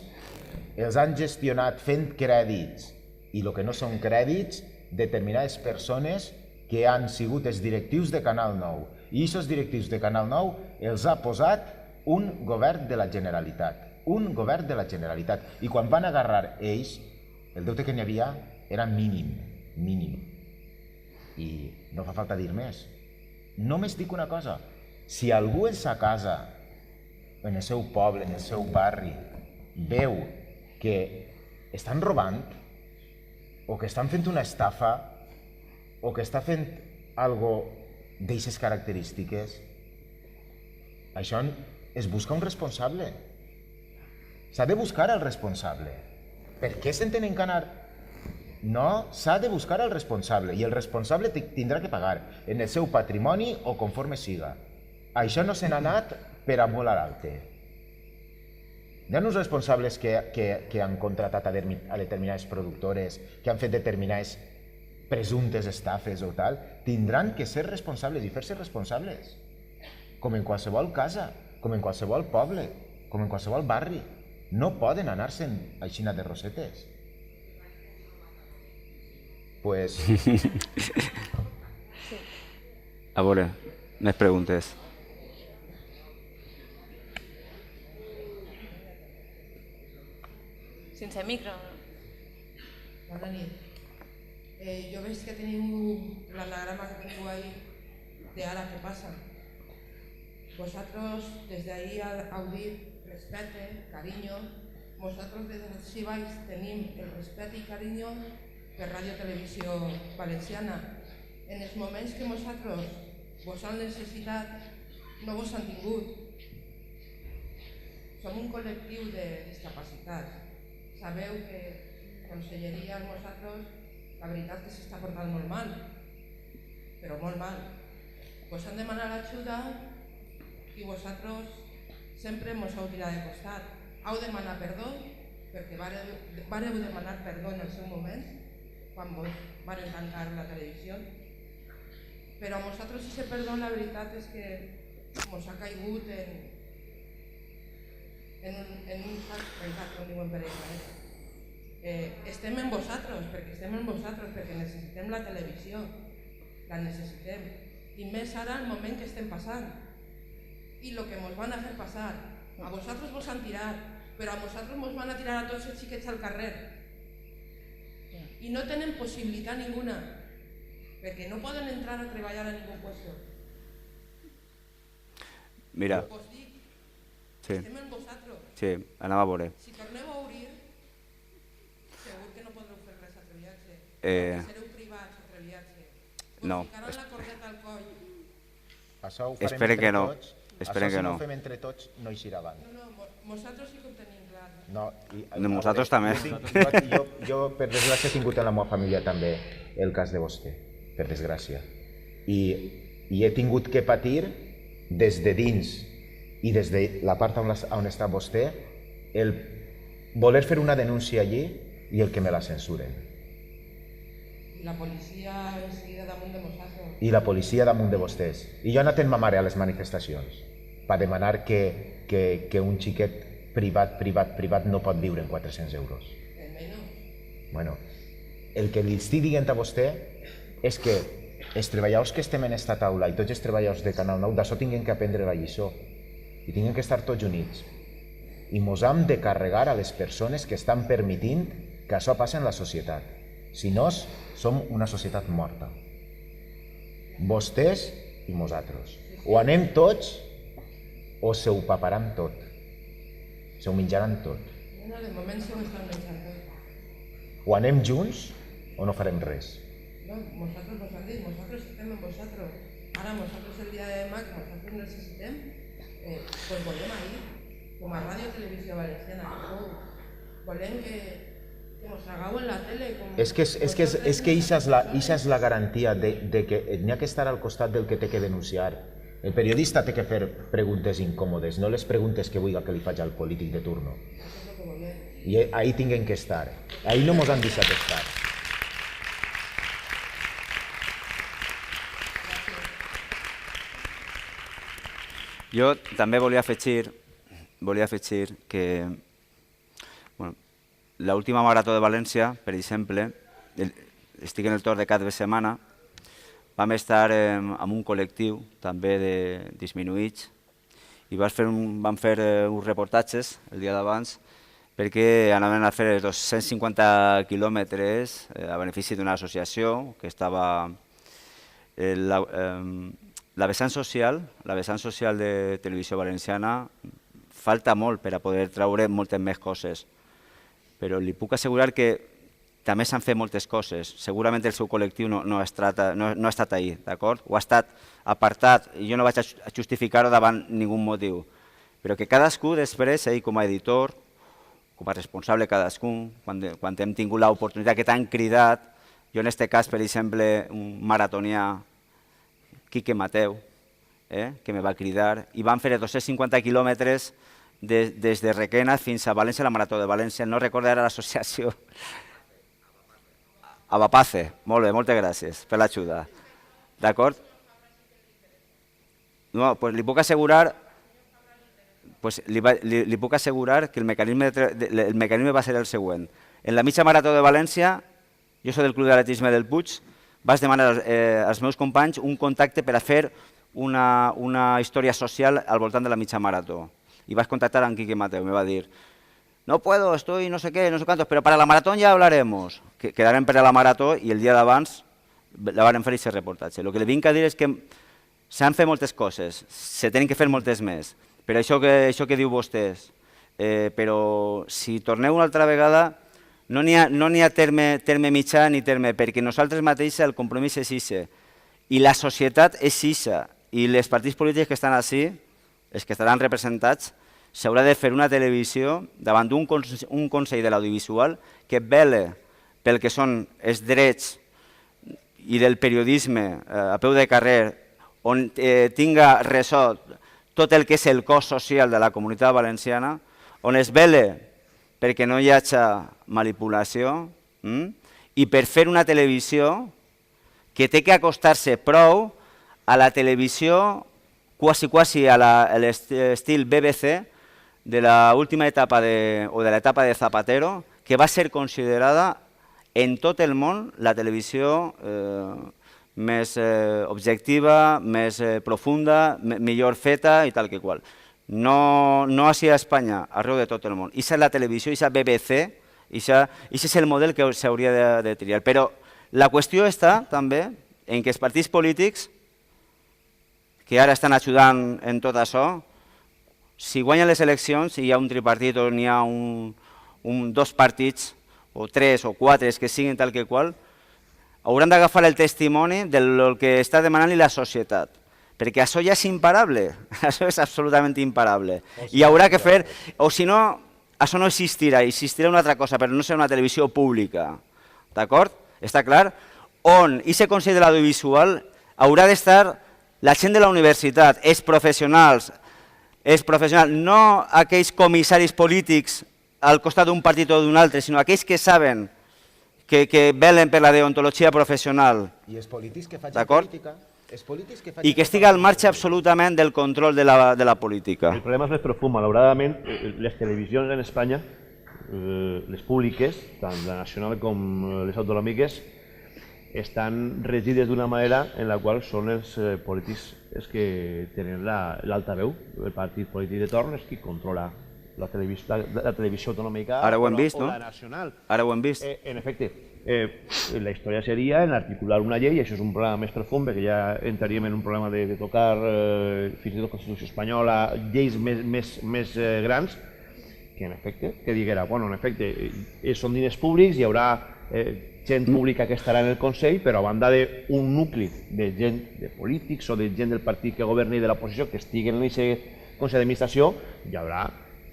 els han gestionat fent crèdits, i el que no són crèdits, determinades persones que han sigut els directius de Canal 9. I aquests directius de Canal 9 els ha posat un govern de la Generalitat. Un govern de la Generalitat. I quan van agarrar ells, el deute que n'hi havia era mínim. Mínim. I no fa falta dir més. Només dic una cosa. Si algú en sa casa, en el seu poble, en el seu barri, veu que estan robant, o que estan fent una estafa, o que està fent algo d'eixes característiques, això es busca un responsable. S'ha de buscar el responsable. Per què se'n tenen que anar? No, s'ha de buscar el responsable, i el responsable tindrà que pagar en el seu patrimoni o conforme siga. Això no se n'ha anat per a molt a l'alte. Hi ha uns responsables que han contratat a determinades productores, que han fet determinades presumptes estafes o tal, tindran que ser responsables i fer-se responsables. Com en qualsevol casa, com en qualsevol poble, com en qualsevol barri. No poden anar-se'n aixina de rosetes. Pues... A veure, més preguntes. Sense micro. Bona nit. Jo veig que tenim l'anagrama que teniu ahí de ara què passa. Vosotros desde ahí heu dit respecte, cariño. Vosotros desde així baix tenim el respecte i cariño per Ràdio Televisió Valenciana. En els moments que vosaltres vos han necessitat, no vos han tingut. Som un col·lectiu de discapacitats. Sabeu que conselleria amb vosaltres, la veritat que s'està portant molt mal, però molt mal. Vos han demanat ajuda i vosaltres sempre mos heu tirat de costat. Heu demanat perdó, perquè vareu demanar perdó en el seu moment, quan vos varen tancar la televisió. Però a vosaltres aquest perdó la veritat és que mos ha caigut en un sac trencat, com diuen per ells. Estem en vosaltres, perquè necessitem la televisió, la necessitem. I més ara el moment que estem passant. I el que mos van a fer passar. A vosaltres vos han tirat, però a vosaltres mos van a tirar a tots els xiquets al carrer. I no tenen possibilitat ninguna, perquè no poden entrar a treballar a ningú lloc. Mira. Estem en vosaltres. Sí, anem a veure. Si torneu a obrir, segur que no podreu fer res a Treviatge. Sereu privats a Treviatge. No. Vos ficaran la cordeta al coll. Això ho farem Esperen que no. tots. Esperen que no. Això si ho fem entre tots no eixirà avant. No, nosaltres sí que ho tenim clar. No, nosaltres també. Jo, per desgràcia, he tingut en la meva família també el cas de vostè, per desgràcia. I he tingut que patir des de dins i des de la part on està vostè, el voler fer una denúncia allí i el que me la censuren. I la policia en seguida damunt de vosaltres. I la policia damunt de vostès. I jo he anat amb ma mare a les manifestacions per demanar que un xiquet privat no pot viure en 400 euros. Bueno, el que li estic dient a vostè és que els treballadors que estem en esta taula i tots els treballadors de Canal 9 d'això tinguin que aprendre la lliçó i tinguin que estar tots units. I mos hem de carregar a les persones que estan permitint que això passi en la societat. Si no, som una societat morta. Vostès i nosaltres. O anem tots o se ho paparan tot. Se ho menjaran tot. No, de moment se ho estan menjant tot. O anem junts o no farem res. No, vosaltres vos han dit, vosaltres estem amb vosaltres. Ara vosaltres el dia de demà que nosaltres necessitem, pues volem ahir, com a Ràdio Televisió Valenciana. volem que nos tragau en la tele. És que ixa és la garantia de que n'hi ha que estar al costat del que té que denunciar. El periodista té que fer preguntes incòmodes, no les preguntes que vulgui que li faci al polític de turno. I ahí tinguem que estar. Ahí no mos han deixat estar. Jo també volia afegir que l'última marató de València, per exemple, estic en el torn de cada setmana, vam estar amb un col·lectiu també de disminuïts i vam fer uns reportatges el dia d'abans perquè anaven a fer 250 quilòmetres a benefici d'una associació que estava... La vessant social de Televisió Valenciana falta molt per a poder treure moltes més coses, però li puc assegurar que també s'han fet moltes coses. Segurament el seu col·lectiu no ha estat ahí, d'acord? O ha estat apartat, i jo no vaig a justificar-ho davant ningú motiu, però que cadascú després, ell com a editor, com a responsable cadascun, quan hem tingut l'oportunitat que t'han cridat, jo en aquest cas, per exemple, un maratonià, Quique Mateu, que me va cridar, i van fer 250 quilòmetres des de Requena fins a València, la Marató de València, no recordo ara l'associació. Abapace, molt bé, moltes gràcies per l'ajuda. D'acord? No, doncs li puc assegurar que el mecanisme va ser el següent. En la mitja Marató de València, jo soc del Club d'Atletisme del Puig, vaig demanar als meus companys un contacte per a fer una història social al voltant de la mitja marató. I vaig contactar amb Quique Mateu, me va dir no puedo, estoy no sé qué, no sé cuántos, pero para la maratón ya hablaremos. Quedarem per a la marató i el dia d'abans la van fer aquest reportatge. El que li vinc a dir és que s'han fet moltes coses, se tenen que fer moltes més, però això que diu vostès, però si torneu una altra vegada no n'hi ha terme mitjà ni terme, perquè nosaltres mateixos el compromís és ixe, i la societat és ixa, i els partits polítics que estan així, els que estaran representats, s'haurà de fer una televisió davant d'un Consell de l'Audiovisual que vele pel que són els drets i del periodisme a peu de carrer, on tinga ressò tot el que és el cos social de la comunitat valenciana, on es vele perquè no hi hagi manipulació i per fer una televisió que té que acostar-se prou a la televisió quasi a l'estil BBC de l'última etapa o de l'etapa de Zapatero, que va ser considerada en tot el món la televisió més objectiva, més profunda, millor feta i tal que qual. No així a Espanya, arreu de tot el món. Ixa és la televisió, ixa BBC, ixa és el model que s'hauria de triar. Però la qüestió està també en que els partits polítics que ara estan ajudant en tot això, si guanyen les eleccions, si hi ha un tripartit o n'hi ha dos partits, o tres o quatre, que siguin tal que qual, hauran d'agafar el testimoni del que està demanant-li la societat, perquè això ja és imparable, això és absolutament imparable. I haurà que fer, o si no, això no existirà, existirà una altra cosa, però no serà una televisió pública, d'acord? Està clar? On aquest Consell de l'Audiovisual haurà d'estar la gent de la universitat, els professionals, no aquells comissaris polítics al costat d'un partit o d'un altre, sinó aquells que saben, que velen per la deontologia professional. I els polítics que facin política. I que estigui al marge absolutament del control de la política. El problema és més profund. Malauradament, les televisions en Espanya, les públiques, tant la nacional com les autonòmiques, estan regides d'una manera en la qual són els polítics els que tenen l'altaveu. El partit polític de torn és qui controla la televisió autonòmica o la nacional. Ara ho hem vist. En efecte, la història seria en articular una llei, això és un problema més profund, perquè ja entraríem en un problema de tocar fins i tot la Constitució espanyola, lleis més grans, que en efecte, que diguera, bueno, en efecte, són diners públics, hi haurà gent pública que estarà en el Consell, però a banda d'un nucli de gent, de polítics o de gent del partit que governi i de l'oposició que estigui en aquest Consell d'Administració, hi haurà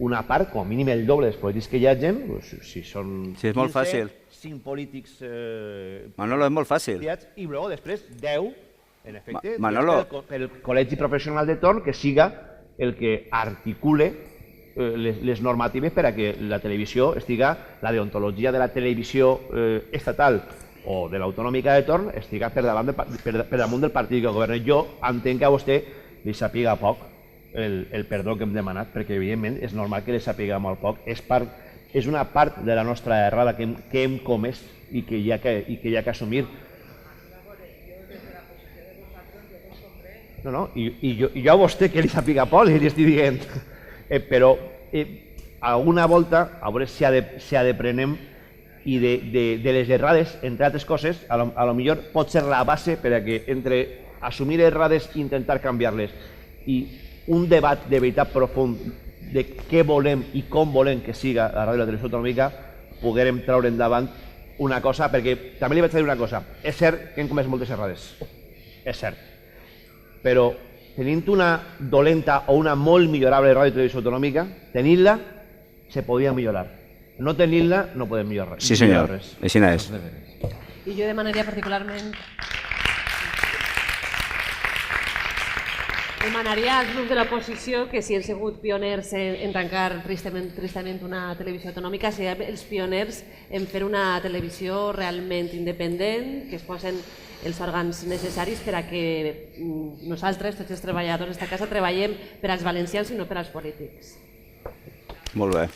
una part, com a mínim el doble dels polítics que hi ha gent, si són... Sí, és molt fàcil. 5 polítics... Manolo, és molt fàcil. I després 10, en efecte, pel col·legi professional de torn, que siga el que articule les normatives per a que la televisió estiga, la deontologia de la televisió estatal o de l'autonòmica de torn estiga per damunt del partit que governa. Jo entenc que a vostè li sàpiga poc el perdó que hem demanat, perquè evidentment és normal que li sàpiga molt poc. És una part de la nostra errada que hem comès i que hi ha que assumir. I jo a vostè que li sàpiga poc li estic dient, però alguna volta a veure si aprenem i de les errades, entre altres coses, a lo millor pot ser la base per a que entre assumir errades i intentar canviar-les i un debat de veritat profund de què volem i com volem que siga la ràdio i la televisió autonòmica, poguérem treure endavant una cosa, perquè també li vaig dir una cosa, és cert que hem comès moltes errades, és cert, però tenint una dolenta o una molt millorable ràdio i televisió autonòmica, tenint-la se podia millorar, no tenint-la no podem millorar res. Sí senyor, així és. I jo demanaria particularment... Demanaria als grups de l'oposició que si han sigut pioners en tancar tristament una televisió autonòmica, siguem els pioners en fer una televisió realment independent, que es posen els òrgans necessaris per a que nosaltres, tots els treballadors d'esta casa, treballem per als valencians i no per als polítics. Molt bé.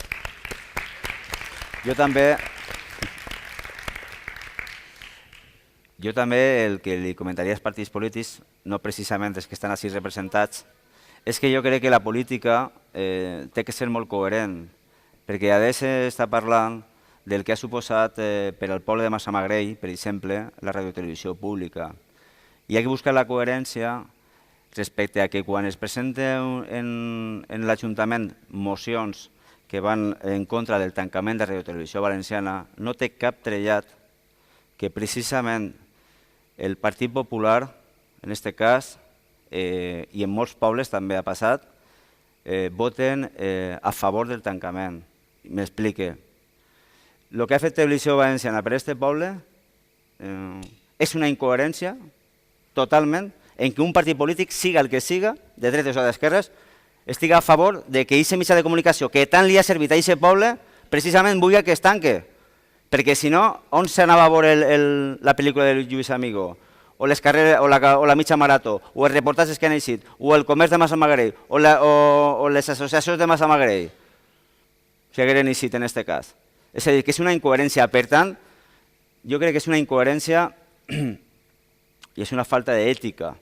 Jo també el que li comentaria als partits polítics, no precisament els que estan així representats, és que jo crec que la política té que ser molt coherent, perquè a més està parlant del que ha suposat per al poble de Massamagrell, per exemple, la radiotelevisió pública. I hi ha que buscar la coherència respecte a que quan es presenten en l'Ajuntament mocions que van en contra del tancament de radiotelevisió valenciana, no té cap trellat que precisament el Partit Popular, en aquest cas, i en molts pobles també ha passat, voten a favor del tancament. M'explique. El que ha fet Televisió Valenciana per a aquest poble és una incoherència totalment en què un partit polític, siga el que siga, de dretes o d'esquerres, estiga a favor de que aquest mitjà de comunicació que tant li ha servit a aquest poble, precisament vulgui que es tanque. Perquè si no, on s'anava a veure la pel·lícula de Lluís Amigo, o la mitja marató, o els reportatges que han eixit, o el comerç de Massamagrell, o les associacions de Massamagrell, si hagueren eixit en aquest cas. És a dir, que és una incoherència. Per tant, jo crec que és una incoherència i és una falta d'ètica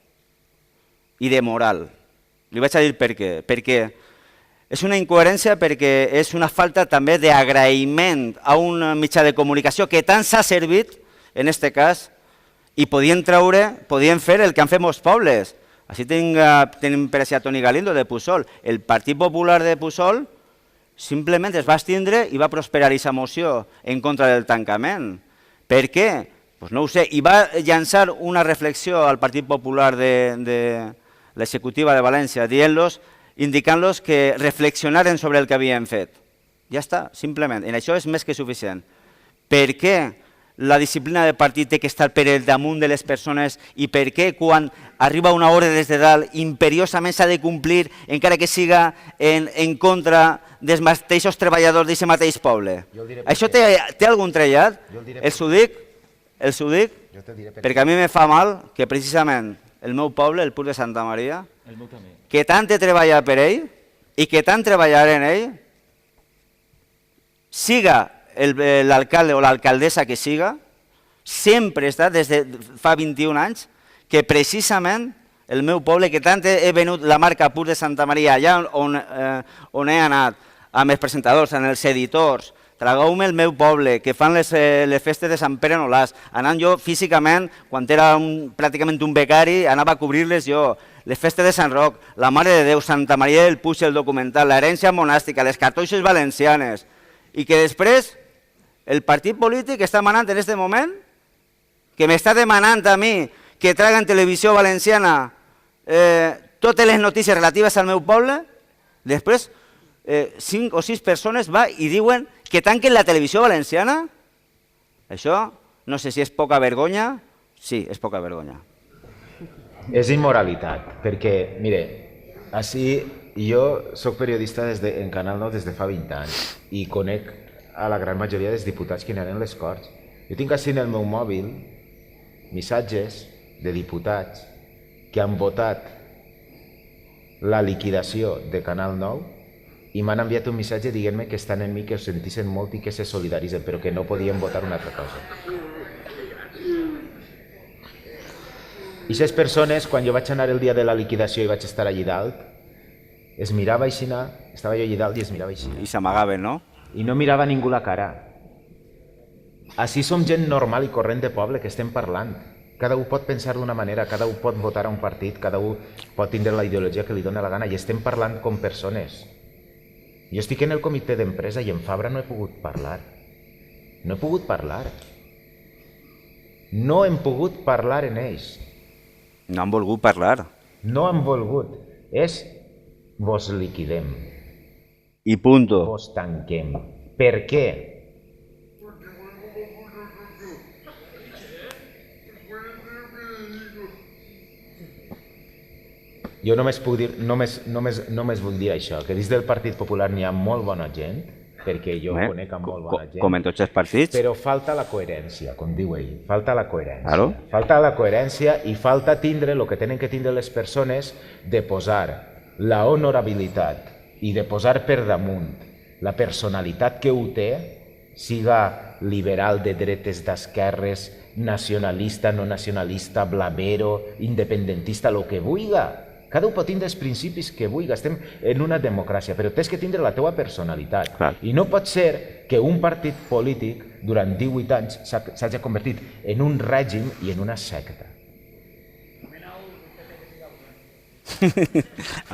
i de moral. Li vaig a dir per què. Perquè és una incoherència perquè és una falta també d'agraïment a un mitjà de comunicació que tant s'ha servit, en aquest cas, i podien fer el que han fet molts pobles. Així tenim per a Toni Galindo de Puçol. El Partit Popular de Puçol simplement es va extindre i va prosperar aquesta moció en contra del tancament. Per què? Doncs no ho sé. I va llançar una reflexió al Partit Popular de l'executiva de València, indicant-los que reflexionaren sobre el que havien fet. Ja està, simplement. En això és més que suficient. Per què la disciplina del partit té que estar per damunt de les persones i per què quan arriba una ordre des de dalt imperiosament s'ha de complir encara que siga en contra dels mateixos treballadors d'aquest mateix poble? Això té algun trellat? Els ho dic perquè a mi me fa mal que precisament el meu poble, el Puig de Santa Maria, que tant he treballat per ell i que tant treballaré en ell, siga l'alcalde o l'alcaldessa que siga, sempre està, des de fa 21 anys, que precisament el meu poble, que tant he venut la marca Puig de Santa Maria, allà on he anat, amb els presentadors, amb els editors, tragueu-me el meu poble, que fan les festes de Sant Pere Nolàs, anant jo físicament, quan era pràcticament un becari, anava a cobrir-les jo, les festes de Sant Roc, la Mare de Déu, Santa Maria del Puig, el documental, l'herència monàstica, les cartoixes valencianes, i que després el partit polític està demanant en aquest moment, que m'està demanant a mi que traga en Televisió Valenciana totes les notícies relatives al meu poble, després 5 o 6 persones va i diuen que tanquen la televisió valenciana? Això no sé si és poca vergonya. Sí, és poca vergonya. És immoralitat, perquè, mire, així jo soc periodista en Canal 9 des de fa 20 anys i conec a la gran majoria dels diputats que n'hi ha en les Corts. Jo tinc així en el meu mòbil missatges de diputats que han votat la liquidació de Canal 9 i m'han enviat un missatge dient-me que estan en mi, que ho sentissin molt i que se solidaritzen, però que no podien votar una altra cosa. I aquestes persones, quan jo vaig anar el dia de la liquidació i vaig estar allí dalt, es mirava aixina, estava jo allí dalt i es mirava aixina. I s'amagaven, no? I no mirava ningú la cara. Així som gent normal i corrent de poble que estem parlant. Cada un pot pensar d'una manera, cada un pot votar a un partit, cada un pot tindre la ideologia que li dona la gana i estem parlant com persones. Jo estic en el comitè d'empresa i en Fabra no he pogut parlar. No he pogut parlar. No hem pogut parlar en ells. No han volgut parlar. No han volgut. És vos liquidem. I punto. Vos tanquem. Per què? Jo només puc dir, només vull dir això, que dins del Partit Popular n'hi ha molt bona gent, perquè jo conec amb molt bona gent. Com en tots els partits. Però falta la coherència, com diu ell. Falta la coherència. Claro. Falta la coherència i falta tindre el que tenen que tindre les persones de posar la honorabilitat i de posar per damunt la personalitat que ho té, siga liberal, de dretes, d'esquerres, nacionalista, no nacionalista, blavero, independentista, el que vulga. Cada un pot tindre els principis que vulgui, estem en una democràcia, però tens que tindre la teua personalitat. Clar. I no pot ser que un partit polític durant 18 anys s'hagi convertit en un règim i en una secta.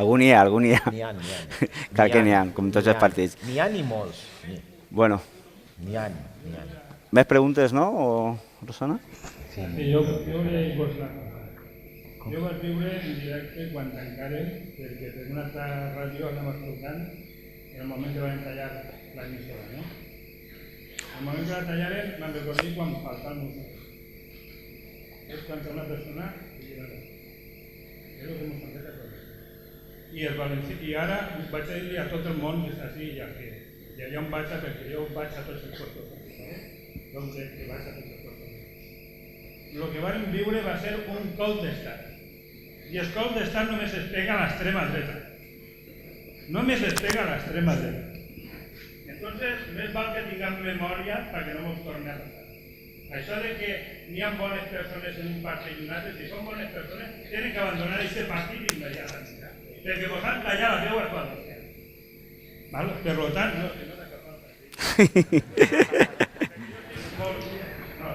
Algun hi ha. N'hi ha. Clar que n'hi ha, com tots els partits. N'hi ha ni molts. Bueno. N'hi ha. Més preguntes, no, Rosana? Sí, jo volia posar. Jo vaig viure en directe quan tancaren, perquè per una altra ràdio anàvem escoltant en el moment que van tallar l'emissora, no? El moment que la tallaren me'n recordi quan faltava el músic. És quan una persona i diu, és el que m'ho fan fet a tots. I ara vaig a dir-li a tot el món que està així, ja que allà on vaig, perquè jo vaig a tots els costos, doncs que vaig a tots els costos. El que vam viure va ser un cop d'estat. I el cop d'estat només es pega a l'extrema dreta. Només es pega a l'extrema dreta. Entonces, més val que tinguem memòria perquè no ens torni a passar. Això de que n'hi ha bones persones en un partit i un altre, si són bones persones, tenen que abandonar aquest partit immediatament. Perquè vos han tallat la teua coalició. Per tant, no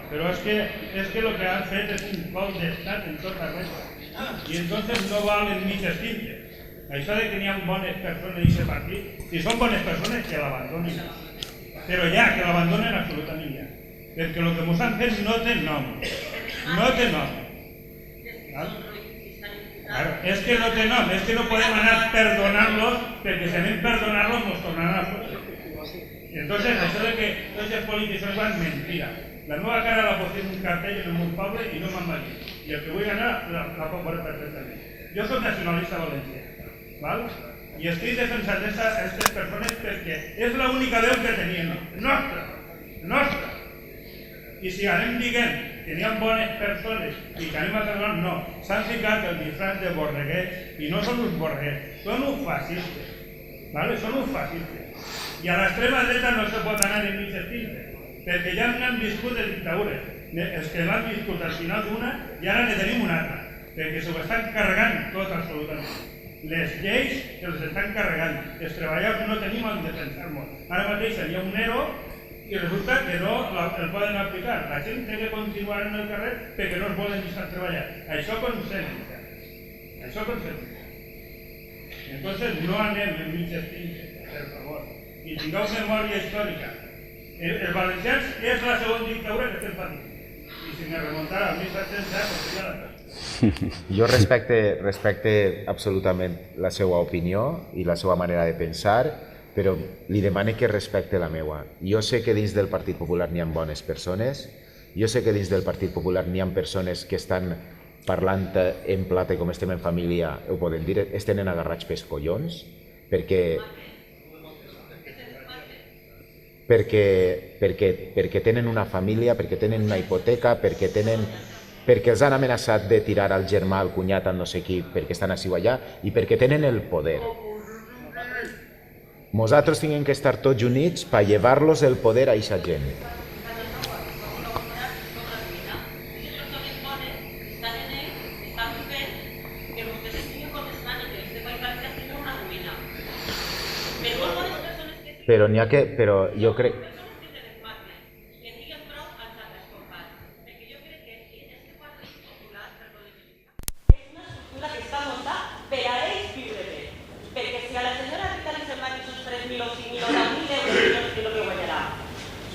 però és que el que han fet és un cop d'estat en tot arreu. I entonces no valen mitges tintes. Això de que n'hi ha bones persones en aquest partit, si són bones persones, que l'abandonin. Però ja, que l'abandonen absolutament ja. Perquè el que ens han fet no té nom. No té nom. És que no té nom, és que no podem anar perdonant-los, perquè si anem perdonant-los ens tornaran a fotre. Entonces, això de que tots els polítics són iguals, mentira. La meva cara la poso en un cartell en el meu poble i no me'n va dir. I el que vull anar la puc veure perfectament. Jo soc nacionalista valencià, i estic defensant aquestes persones perquè és l'única veu que tenien. Nostra. I si anem dient que n'hi ha bones persones i que anem a treballar, no. S'han ficat el disfraç de borreguets i no són uns borreguets, són uns fascistes. Són uns fascistes. I a l'extrema dreta no se pot anar en mitges tintes, perquè ja n'han viscut les dictadures. Els que l'han viscut al final d'una i ara ne tenim una altra, perquè se ho estan carregant tot absolutament. Les lleis se les estan carregant, els treballadors no tenim on defensar-nos. Ara mateix hi ha un ERO i resulta que no el poden aplicar. La gent té que continuar en el carrer perquè no es volen deixar treballar. Això consciència. Entonces no anem en mitges tintes, per favor. I tingueu memòria històrica. Els valencians és la segona dictadura que estem patint. I si me remuntara al 1710, pues seria la cosa. Jo respecte absolutament la seva opinió i la seva manera de pensar. però li demane que respecte la meua. Jo sé que dins del Partit Popular n'hi ha bones persones, jo sé que dins del Partit Popular n'hi ha persones que estan parlant en plata i com estem en família, ho poden dir, es tenen agarrats pels collons, perquè tenen una família, perquè tenen una hipoteca, perquè els han amenaçat de tirar al germà, al cunyat, al no sé qui, perquè estan així o allà, i perquè tenen el poder. Nosaltres tenim que estar tots units per llevar-los el poder a aquesta gent. Però n'hi ha que... Però jo crec...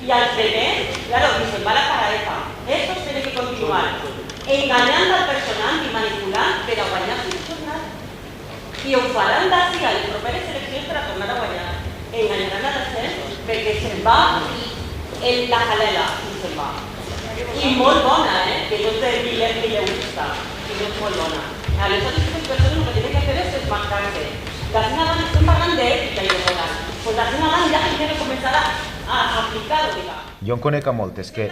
Y al tener, claro, que se va la careta. Eso tiene que continuar. Engañando al personal y manipulando, pero guanyar sin tornar. I ho faran d'ací a les properes eleccions per a tornar a guanyar. Enganyaran a la gent perquè se'n va en la jalela, i se'n va. I molt bona, que no té mileuista, que no és molt bona. Aleshores, aquestes persones el que tenen que fer és desmarcar-se. D'ací endavant estem parlant d'ètica i de moral. Pues d'ací endavant ja tenen que començar a aplicar-ho, diguem. Jo en conec a moltes que...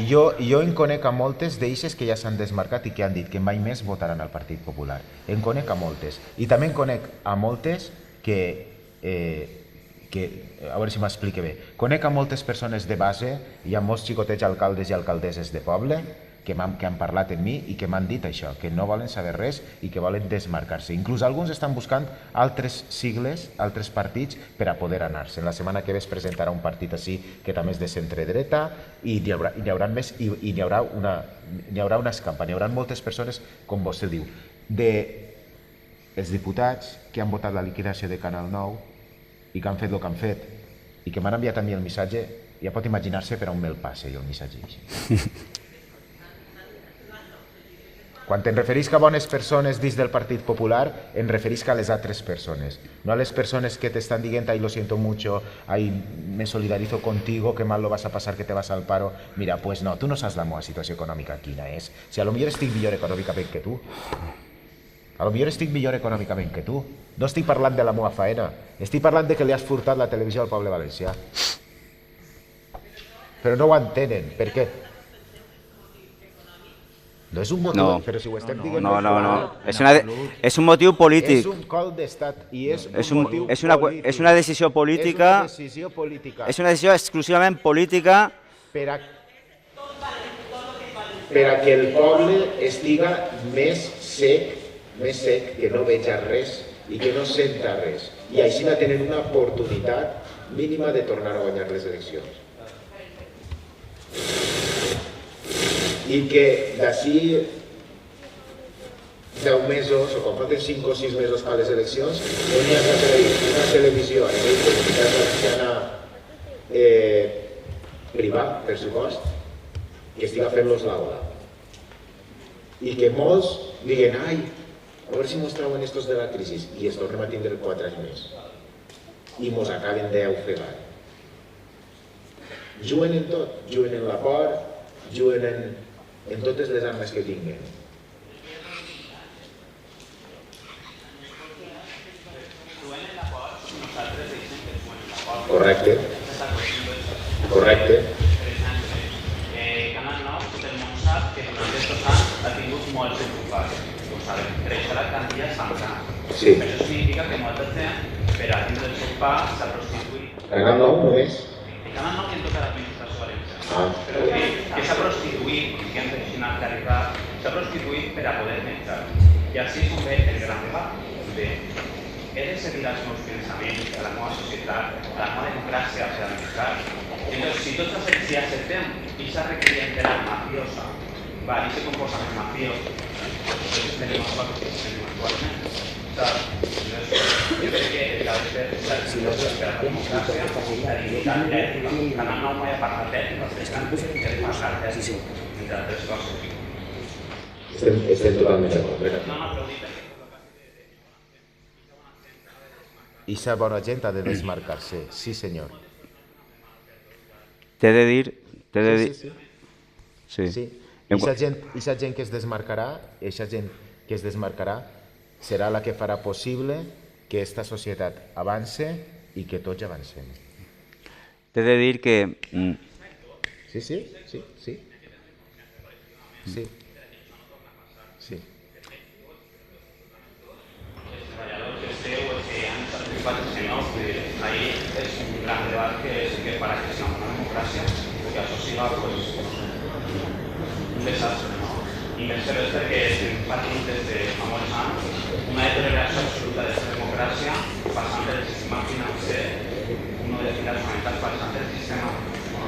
Jo en conec a moltes d'eixes que ja s'han desmarcat i que han dit que mai més votaran al Partit Popular. En conec a moltes. I també en conec a moltes que a veure si m'explique bé. Conec a moltes persones de base, hi ha molts xicotets alcaldes i alcaldesses de poble que han parlat amb mi i que m'han dit això, que no volen saber res i que volen desmarcar-se. Inclús alguns estan buscant altres sigles, altres partits per a poder anar-se. La setmana que ve es presentarà un partit així que també és de centre-dreta i n'hi haurà més i n'hi haurà una escampa. N'hi haurà moltes persones, com vostè diu, els diputats que han votat la liquidació de Canal 9 i que han fet el que han fet i que m'han enviat a mi el missatge, ja pot imaginar-se per on me'l passe jo el missatge. Quan em referisc a bones persones dins del Partit Popular, em referisc a les altres persones, no a les persones que t'estan dient «ay, lo siento mucho», «ay, me solidarizo contigo, que mal lo vas a pasar, que te vas al paro». Mira, pues no, tu no saps la meva situació econòmica quina és. Si a lo millor estic millor econòmicament que tu. A lo millor estic millor econòmicament que tu. No estic parlant de la meva faena, estic parlant de que li has furtat la televisió al poble valencià. Però no ho entenen, perquè... No és un motiu, però si ho estem dient... No. És un motiu polític. És un col d'estat i és un motiu polític. És una decisió política. És una decisió exclusivament política. Per a que el poble estiga més sec, que no veja res i que no senta res. I així tenen una oportunitat mínima de tornar a guanyar les eleccions. I que d'ací 10 mesos, o quan falten 5 o 6 mesos per les eleccions, no hi ha una televisió a nivell de comunitat valenciana privat, per supost, que estiga fent-los l'aula. I que molts diguen, ai, a veure si mos trauen estos de la crisi, i es tornem a tindre 4 anys més. I mos acaben d'ofegar. Juguen en tot, juguen en la por, juguen en totes les armes que tinguen. Correcte. Correcte. Canal 9, tot el món sap que durant aquests anys ha tingut molts ocupats. Ho sabem, per això la quantia s'ha Sí. Això significa que molta gent, per a tindre el seu pa, s'ha prostituït. Canal 9 només? Canal 9 que en tota l'administració valenciana. Però que s'ha prostituït, que hem de la claritat, s'ha prostituït per a poder menjar. I així com ve el gran debat de he de seguir els meus pensaments, a la meva societat, a la meva democràcia, per administrar. Entonces, si tots si acceptem aquesta requerientelat mafiosa, i aquest comportament mafiós, entonces tenim el que tenim actualment. Jo crec que el que ha de fer és la democràcia, la dignitat ètica. Canal 9 mai ha parlat d'ètica, que ha de parlar d'ètica, entre altres coses. Estem totalment d'acord. No, però Ixa bona gent ha de desmarcar-se, sí senyor. T'he de dir... Sí. Ixa gent que es desmarcarà, serà la que farà possible que aquesta societat avance i que tots avancem. T'he de dir que... Sí. Ahí es un gran debate que para que sea una democracia, que això siga un desastre, ¿no? Y el ser que partim des de fa molts anys una deterioració absoluta d'aquesta democràcia passant del sistema financer, una de les fonamentals passant del sistema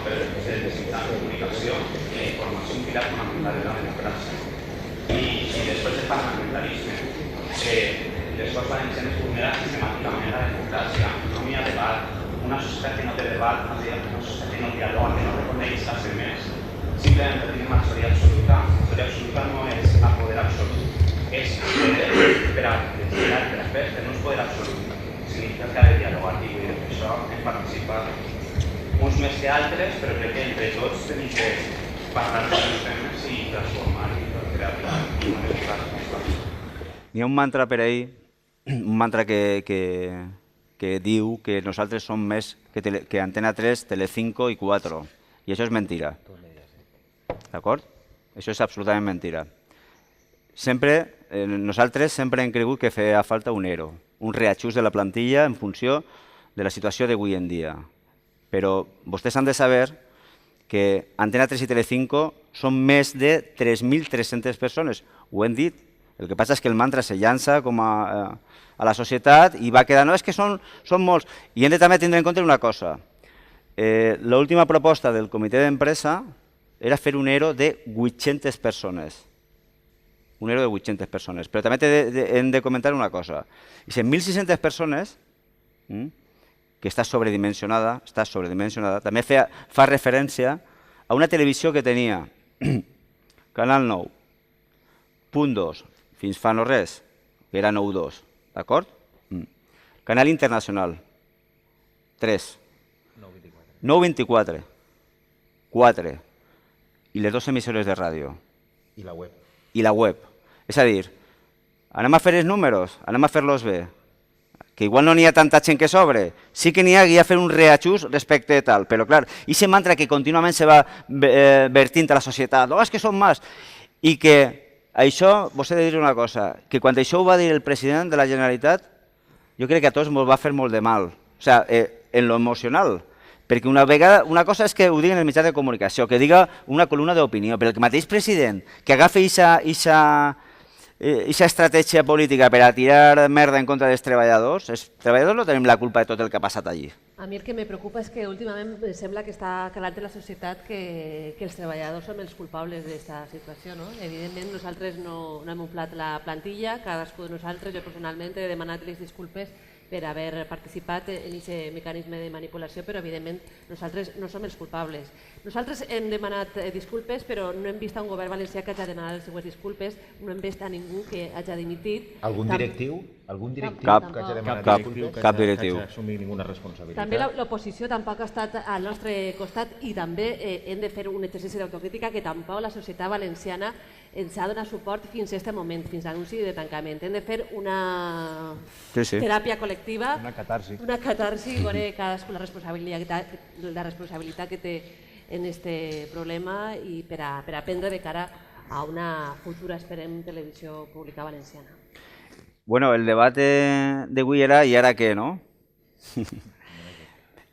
de mitjans de comunicació i la informació un pilar fonamental de la democràcia. I després el parlamentarisme, que les Corts Valencianes vulnera sistemàticament la democràcia. No hi ha debat. Una societat que no té debat, una societat que no dialoga, que no reconeix les demés, simplement perquè tenim majoria absoluta. Majoria absoluta no és el poder absolut. És per a fer, no és poder absolut. Significa que ha de dialogar i vull dir que això hem participat uns més que altres, però crec que entre tots tenim que parlar dels temes i transformar i crear una democràcia. Hi ha un mantra per ahí, un mantra que diu que nosaltres som més que Antena 3, Telecinco i 4. I això és mentira. D'acord? Això és absolutament mentira. Nosaltres sempre hem cregut que feia falta un ERO, un reajust de la plantilla en funció de la situació d'avui en dia. Però vostès han de saber que Antena 3 i Telecinco són més de 3.300 persones. Ho hem dit. El que passa és que el mantra se llança com a la societat i va quedar, no, és que són molts. I hem de també tindre en compte una cosa. L'última proposta del comitè d'empresa era fer un ERO de 800 persones. Un ERO de 800 persones. Però també hem de comentar una cosa. I 1.600 persones, que està sobredimensionada, també fa referència a una televisió que tenia Canal 9, Punt 2, fins fa no res, que era 9-2, d'acord? Canal Internacional, 3. 9-24. 4. I les 2 emissores de ràdio. I la web. I la web. És a dir, anem a fer els números, anem a fer-los bé. Que igual no n'hi ha tanta gent que sobre. Sí que n'hi ha que fer un reajust respecte a tal, però clar, aquest mantra que contínuament se va vertint a la societat, no, és que són més, i que això, vostè ha de dir una cosa, que quan això ho va dir el president de la Generalitat, jo crec que a tots ens va fer molt de mal, o sigui, en lo emocional, perquè una cosa és que ho digui en el mitjà de comunicació, que diga una columna d'opinió, però el mateix president que agafa aquesta estratègia política per a tirar merda en contra dels treballadors, els treballadors no tenim la culpa de tot el que ha passat allí. A mi el que me preocupa és que últimament sembla que està calant en la societat que els treballadors són els culpables d'aquesta situació. Evidentment nosaltres no hem omplert la plantilla, cadascú de nosaltres, jo personalment he demanat les disculpes per haver participat en aquest mecanisme de manipulació, però evidentment nosaltres no som els culpables. Nosaltres hem demanat disculpes, però no hem vist un govern valencià que hagi demanat les seues disculpes, no hem vist a ningú que hagi dimitit. Algun directiu? Cap directiu. També l'oposició tampoc ha estat al nostre costat i també hem de fer un exercici d'autocrítica que tampoc la societat valenciana ens ha donat suport fins a aquest moment, fins a l'anunci de tancament. Hem de fer una teràpia col·lectiva, una catarsi, veure cadascú la responsabilitat que té en aquest problema i per a aprendre de cara a una futura, esperem, televisió pública valenciana. Bueno, el debat d'avui era i ara què, no?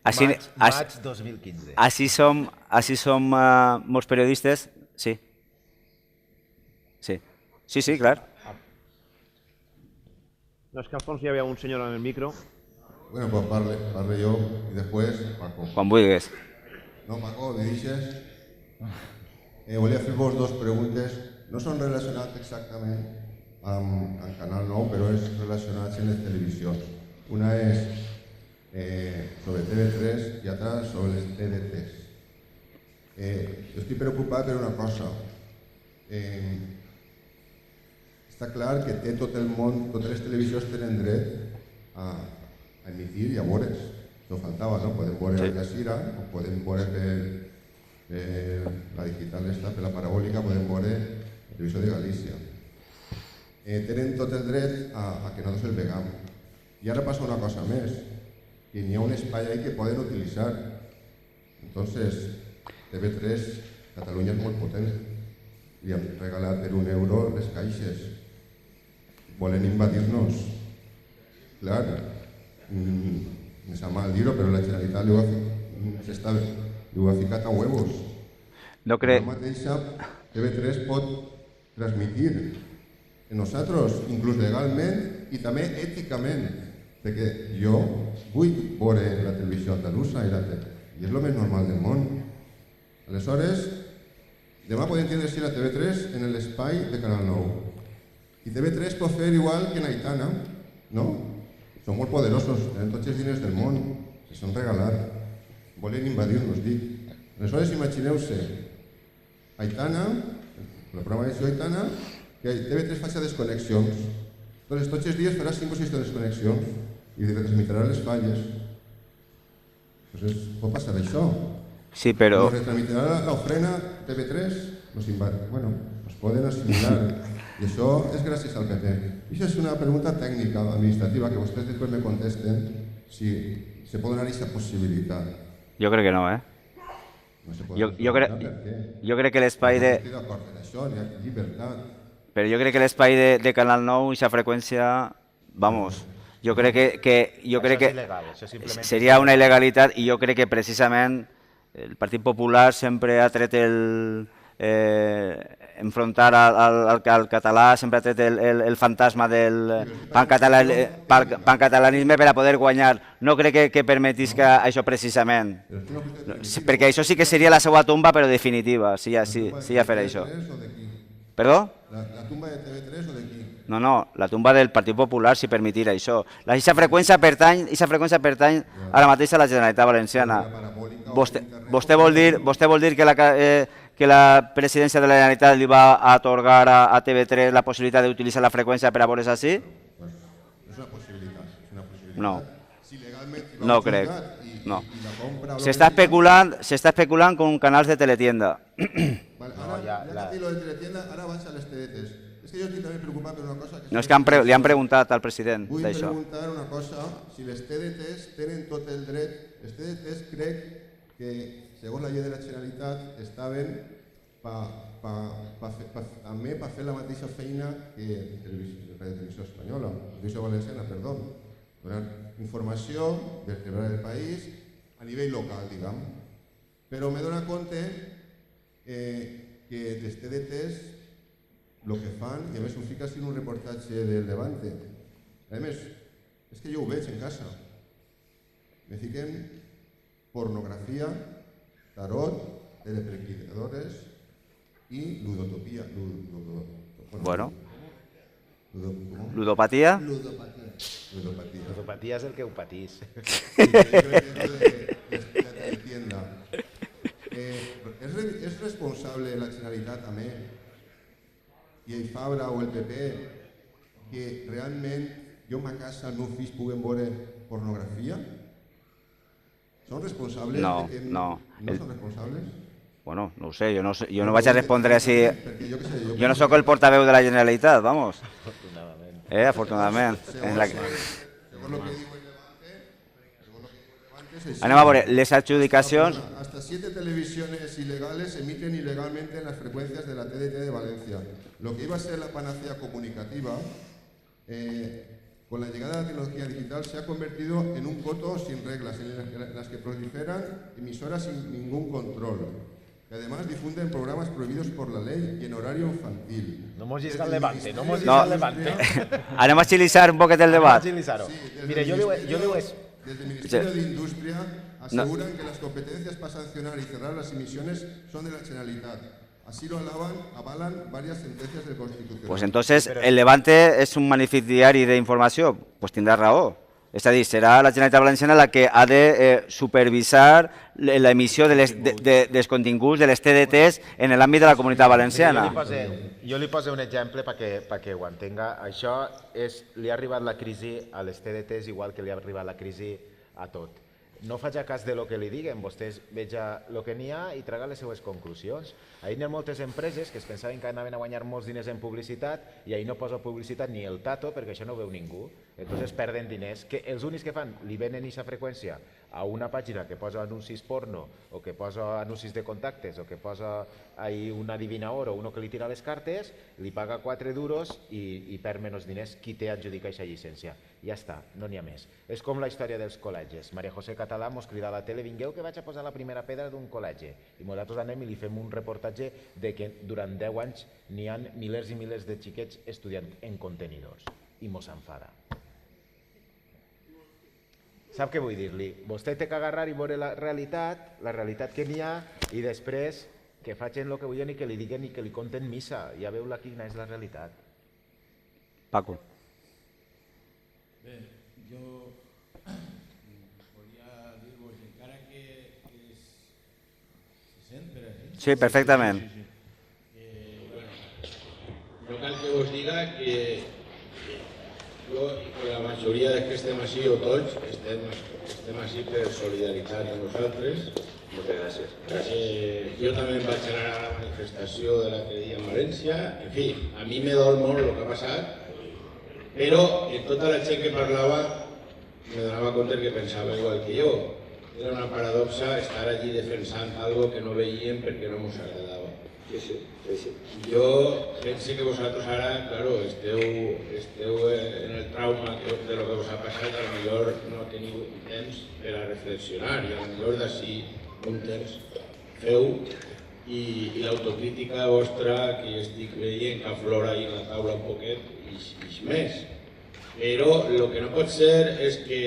Maig 2015. Així som molts periodistes, sí. Sí, clar. No, és que al fons hi havia un senyor en el micro. Bueno, pues parle jo i després Paco. Quan vulguis. No, Paco, me deixes? Volia fer-vos dos preguntes. No són relacionats exactament amb Canal 9, però és relacionats amb les televisions. Una és sobre TV3 i altra sobre les TDTs. Jo estic preocupat per una cosa. Està clar que té tot el món, totes les televisions tenen dret a a emitir i a veure's. No faltava, no? Podem veure Al Jazeera, o podem veure per la digital esta, per la parabòlica, podem veure la televisió de Galícia. Tenen tot el dret a que nosaltres el vegam. I ara passa una cosa més, que n'hi ha un espai ahí que poden utilitzar. Entonces, TV3, Catalunya és molt potent. Li han regalat per €1 les caixes. Volen invadir-nos. Clar, me sap mal dir-ho, però la Generalitat li ho ha ficat a huevos. No crec... La mateixa TV3 pot transmitir en nosaltres, inclús legalment i també èticament, perquè jo vull veure la televisió andalusa i és el més normal del món. Aleshores, demà podem tindre la TV3 en l'espai de Canal 9. I TV3 pot fer igual que en Aitana, no? Són molt poderosos, tenen tots els diners del món, que són regalat. Volen invadir-nos, dic. Aleshores, imagineu-se, Aitana, el programa de Aitana, que TV3 faci desconnexions. Entonces, tots els dies farà 5 o 6 desconnexions i retransmitirà les falles. Entonces, pot passar això. Sí, però... Nos retransmitirà l'ofrena TV3, nos poden assimilar. I això és gràcies al PP. I això és una pregunta tècnica, administrativa, que vostès després me contesten si se pot donar aquesta possibilitat. Jo crec que no, eh? Jo crec que l'espai de... Estic d'acord amb això, hi ha llibertat. Però jo crec que l'espai de Canal 9 i la freqüència, vamos, jo crec que seria una il·legalitat i jo crec que precisament el Partit Popular sempre ha tret enfrontar al català, sempre ha tret el fantasma del pancatalanisme per a poder guanyar. No crec que permetisca això precisament, perquè això sí que seria la seva tomba, però definitiva, si ja fer això. Perdó? La tumba de TV3 o de qui? No, la tumba del Partit Popular, si permetir això. Aquesta freqüència pertany ara mateix a la Generalitat Valenciana. Vostè vol dir que la presidència de la Generalitat li va atorgar a TV3 la possibilitat d'utilitzar la freqüència per a veure's així? És una possibilitat. No. No crec. No. S'està especulant con canals de teletienda. Ja que lo de teletienda, ara vaig a les TDTs. És que jo estic també preocupat per una cosa... No, és que li han preguntat al president d'això. Vull preguntar una cosa, si les TDTs tenen tot el dret... Les TDTs crec que, segons la llei de la Generalitat, estaven també per fer la mateixa feina que la televisió espanyola, la televisió valenciana, perdó. Donar informació, vertebrar el país a nivell local, diguem. Però me dona compte que les TDTs el que fan, i a més ho fica en un reportatge del Levante, a més, és que jo ho veig en casa, me fiquen pornografia, tarot, teleprequitadores i ludotopia. Bueno. Ludopatia? Ludopatia és el que ho patís. És responsable la Generalitat també, i el Fabra o el PP, que realment jo a casa els meus fills puguin veure pornografia? Són responsables? No. No són responsables? Bueno, no ho sé, jo no vaig a respondre si... Jo no sóc el portaveu de la Generalitat, vamos. Afortunadament. Anem a veure, les adjudicacions... Hasta 7 televisiones ilegales emiten ilegalmente en las frecuencias de la TDT de Valencia. Lo que iba a ser la panacea comunicativa, con la llegada de la tecnología digital, se ha convertido en un coto sin reglas, en las que proliferan emisoras sin ningún control, que además difunden programas prohibidos por la ley y en horario infantil. No mos llisca el Levante, no mos llisca el Levante. Anem a agilitzar un poquet el debat. Mira, jo li ho és... Desde el Ministerio de Industria aseguran que las competencias para sancionar y cerrar las emisiones son de la Generalitat. Así lo avalan varias sentencias del Constitucional. Pues entonces el Levante es un magnífic diari d'informació. Pues tindrà raó. És a dir, serà la Generalitat Valenciana la que ha de supervisar l'emissió dels continguts de les TDTs en l'àmbit de la Comunitat Valenciana. Jo li poso un exemple perquè ho entenga. Això li ha arribat la crisi a les TDTs igual que li ha arribat la crisi a tot. No faig cas de lo que li diguen, vostès veja el que n'hi ha i traga les seues conclusions. Ahir hi ha moltes empreses que es pensaven que anaven a guanyar molts diners en publicitat i ahir no posa publicitat ni el tato perquè això no ho veu ningú. Entonces perden diners, que els únics que fan li venen aquesta freqüència a una pàgina que posa anuncis porno o que posa anuncis de contactes o que posa ahí un adivinador o uno que li tira les cartes, li paga 4 duros i perd menys diners qui té adjudicat aquesta llicència. Ja està, no n'hi ha més. És com la història dels col·legis. Maria José Català mos crida a la tele, vingueu que vaig a posar la primera pedra d'un col·legi. I nosaltres anem i li fem un reportatge de que durant 10 anys n'hi ha milers i milers de xiquets estudiant en contenidors. I mos enfada. Sap què vull dir-li? Vostè té que agarrar i veure la realitat que n'hi ha i després que facin el que vulguin i que li diguen i que li conten missa. Ja veu quina és la realitat. Paco. Bé, jo volia dir-vos, encara que se sent per aquí. Sí, perfectament. No cal que vos diga que jo i la majoria que estem així, o tots, estem així per solidaritat amb nosaltres. Moltes gràcies. Jo també em vaig anar a la manifestació de l'altre dia en València. En fi, a mi me dol molt el que ha passat, però en tota la gent que parlava me donava compte que pensava igual que jo. Era una paradoxa estar allí defensant algo que no veiem perquè no ens agradava. Jo penso que vosaltres ara, claro, esteu en el trauma de lo que us ha passat, a lo millor no teniu temps per a reflexionar i a lo millor d'ací un temps feu i l'autocrítica vostra que estic veient que aflora ahí en la taula un poquet i més. Però el que no pot ser és que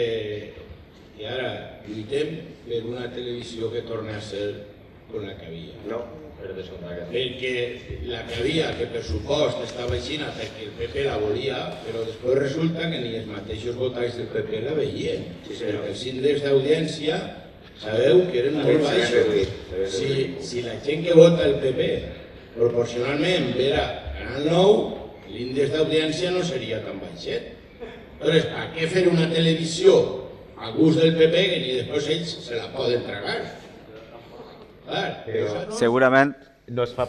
ara lluitem per una televisió que torni a ser com la que havia. No, per descomptat. Perquè la que havia, que per supost estava així perquè el PP la volia, però després resulta que ni els mateixos votants del PP la veien. Perquè els índexs d'audiència sabeu que eren molt baixos. Si la gent que vota el PP proporcionalment vera Canal 9, l'índex d'audiència no seria tan baixet. Llavors, a què fer una televisió a gust del PP que ni després ells se la poden tragar? Segurament no es fa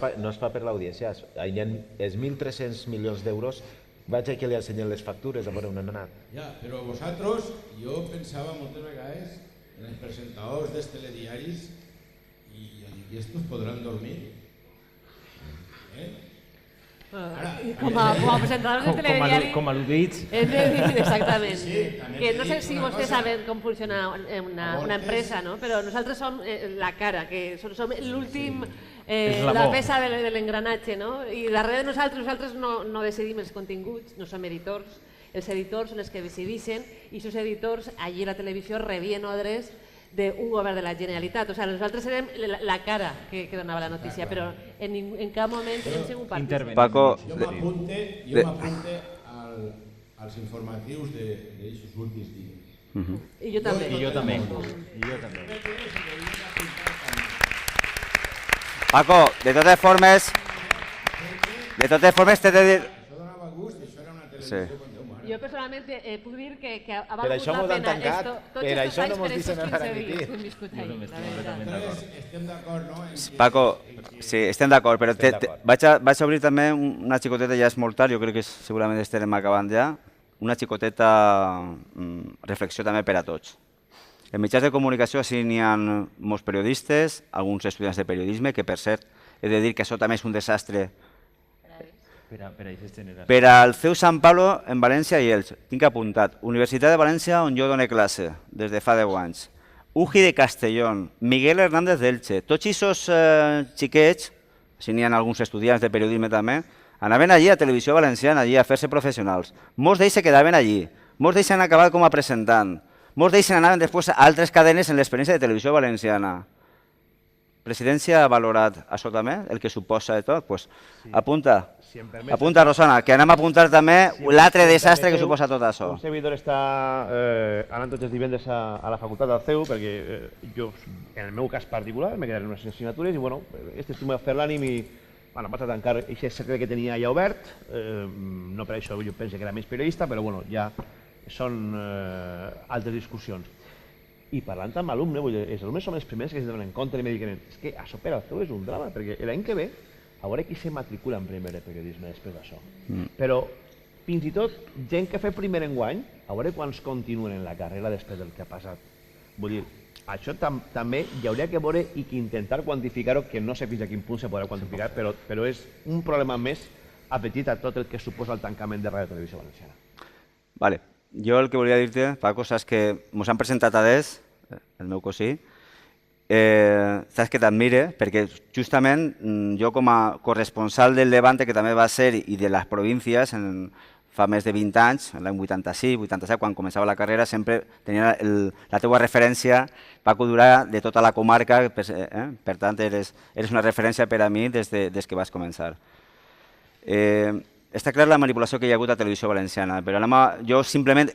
per l'audiència. Hi ha els 1.300 milions d'euros. Vaig aquí li ensenyen les factures a veure on han anat. Ja, però vosaltres, jo pensava moltes vegades en els presentadors dels telediaris i jo dic, i estos podran dormir? Com a presentadors de telediari... Com al·ludits. Exactament. Que no sé si vostès saben com funciona una empresa, però nosaltres som la cara, que som l'últim, la peça de l'engranatge, i darrere de nosaltres no decidim els continguts, no som editors, els editors són els que decideixen i aquests editors allí a la televisió rebien ordres d'un govern de la Generalitat. O sigui, nosaltres serem la cara que donava la notícia, però en cap moment hem sigut partícips. Paco... Jo m'apunte als informatius d'aquests últims dies. I jo també. I jo també. Paco, de totes formes t'he de dir... Això donava gust i això era una televisió. Jo personalment puc dir que ha Per valgut això la m'ho han pena tancat, per això no mos deixen anar a emitir. Estem d'acord, no? Paco, sí, estem d'acord, però vaig a obrir també una xicoteta, ja és molt tard, jo crec que segurament estarem acabant ja, una xicoteta reflexió també per a tots. En mitjans de comunicació així n'hi ha molts periodistes, alguns estudiants de periodisme, que per cert he de dir que això també és un desastre per al CEU Sant Pablo en València i Elx. Tinc apuntat Universitat de València, on jo dono classe des de fa 10 anys. UJI de Castellón, Miguel Hernández d'Elche. Tots aquests xiquets, si n'hi ha alguns estudiants de periodisme també, anaven allí a Televisió Valenciana, allí a fer-se professionals. Molts d'ells se quedaven allí, molts d'ells han acabat com a presentant, molts d'ells anaven després a altres cadenes en l'experiència de Televisió Valenciana. Presidència ha valorat això també, el que suposa de tot? Doncs apunta, Rosana, que anem a apuntar també l'altre desastre que suposa tot això. Un servidor està anant tots els divendres a la facultat del CEU, perquè jo, en el meu cas particular, me quedaran unes assignatures i, bueno, este estiu m'he fet l'ànim i vaig a tancar aquest secret que tenia ja obert. No per això jo penso que era més periodista, però, bueno, ja són altres discussions. I parlant amb alumnes, els alumnes són els primers que es donen compte i me diuen és que això per al CEU és un drama, perquè l'any que ve a veure qui se matricula en primer de periodisme després d'això. Però fins i tot gent que fa primer enguany, a veure quants continuen en la carrera després del que ha passat. Vull dir, això també hi hauria que veure i que intentar quantificar-ho, que no sé fins a quin punt se podrà quantificar, però és un problema més afegit a tot el que suposa el tancament de Ràdio Televisió Valenciana. Vale. Jo el que volia dir-te, Paco, saps que ens han presentat a Des, el meu cosí, saps que t'admire, perquè justament jo com a corresponsal del Levante, que també va ser, i de les províncies, fa més de 20 anys, l'any 86, 87, quan començava la carrera, sempre tenia la teua referència, Paco Durà, de tota la comarca, per tant, eres una referència per a mi des que vas començar. Està clar la manipulació que hi ha hagut a Televisió Valenciana, però jo simplement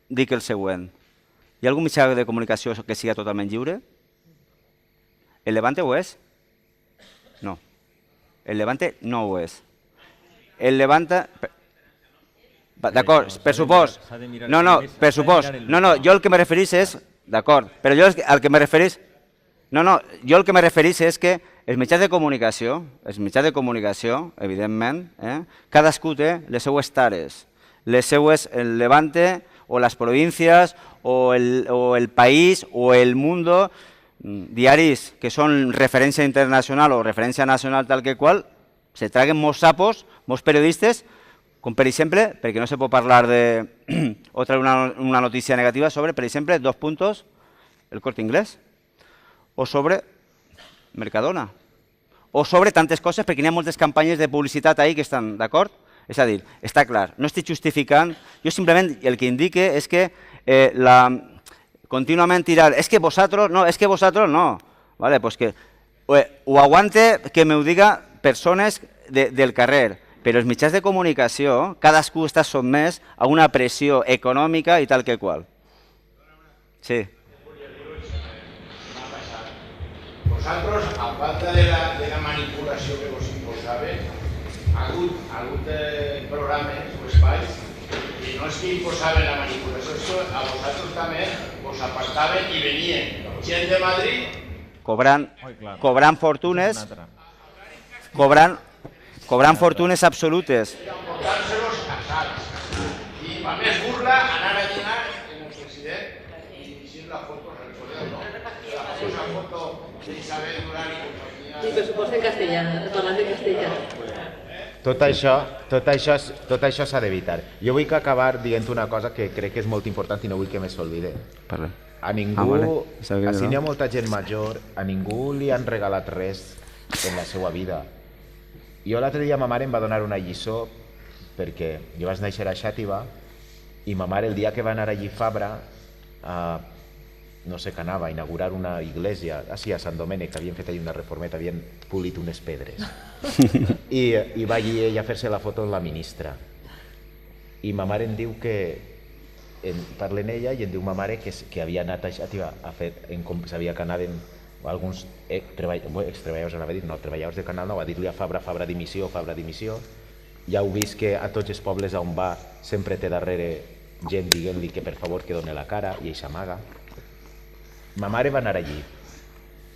dic el següent. Hi ha algun mitjà de comunicació que siga totalment lliure? El Levante ho és? No. El Levante no ho és. El Levante... D'acord, per supost. No, per supost. No, jo el que me referís és... D'acord, però jo el que me referís... No, jo el que me referís és que els mitjans de comunicació, evidentment, cadascú té les seues tares, les seues, el Levante, o les províncies, o el País, o el Mundo, diaris que són referència internacional o referència nacional tal que qual, se traguen molts sapos, molts periodistes, com per exemple, perquè no se pot parlar de o traure una notícia negativa sobre, per exemple, 2 puntos, el Corte Inglés, o sobre Mercadona, o sobre tantes coses, perquè hi ha moltes campanyes de publicitat ahí que estan d'acord. És a dir, està clar, no estic justificant, jo simplement el que indique és que contínuament tirar, és que vosaltres no, vale, pues que ho aguante que m'ho diga persones del carrer, però els mitjans de comunicació, cadascú està sotmès a una pressió econòmica i tal que qual. Sí. Vosaltres, a falta de la manipulació que vos imposaven, ha hagut programes o espais que no és que imposaven la manipulació, a vosaltres també vos apartaven i venien gent de Madrid cobrant fortunes, cobrant fortunes absolutes. Portant-se-los a sals. I a més burla anar a dinar amb el president i dirigir la foto, recordeu, no? La famosa foto d'Isabel Durán i companyia. Sí, però suposa en castellà, parlant de castellà. Tot això s'ha d'evitar. Jo vull acabar dient una cosa que crec que és molt important i no vull que me s'olvide. A ningú, així n'hi ha molta gent major, a ningú li han regalat res en la seva vida. Jo l'altre dia ma mare em va donar una lliçó perquè jo vaig néixer a Xàtiva i ma mare el dia que va anar allí Fabra, no sé què anava, a inaugurar una iglesia, a Sant Domènec, havien fet allà una reformeta, havien polit unes pedres. I va allí ella a fer-se la foto amb la ministra. I ma mare em diu que, parla en ella i em diu ma mare que havia anat a Xàtiva a fer, sabia que anaven alguns extreballadors, anava a dir, no, treballadors de Canal 9, a dir-li a Fabra dimissió, ja heu vist que a tots els pobles on va sempre té darrere gent dient-li que per favor que doni la cara i ell s'amaga. Ma mare va anar allí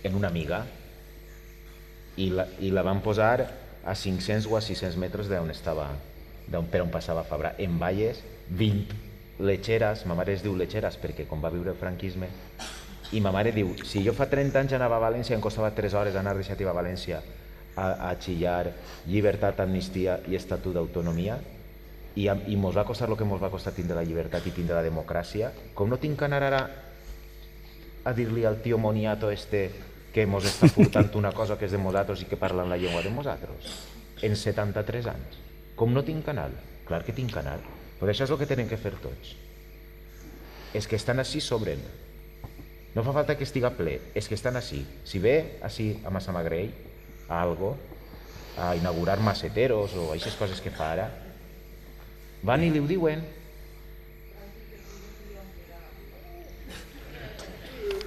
en una amiga i la van posar a 500 o a 600 metres d'on estava, per on passava Fabra, en valles, 20 letxeres, ma mare es diu letxeres perquè com va viure el franquisme, i ma mare diu, si jo fa 30 anys anava a València, em costava 3 hores anar de Xàtiva a València a xillar llibertat, amnistia i estatut d'autonomia, i mos va costar el que mos va costar tindre la llibertat i tindre la democràcia, com no tinc que anar ara a dir-li al tio moniato que mos està furtant una cosa que és de nosaltres i que parlen la llengua de nosaltres en 73 anys. Com no tinc canal? Clar que tinc canal. Però això és el que tenen que fer tots. Els que estan així sobren. No fa falta que estiga ple, és que estan així. Si ve així a Massamagrell, a algo, a inaugurar maceteros o aquestes coses que fa ara, van i li ho diuen.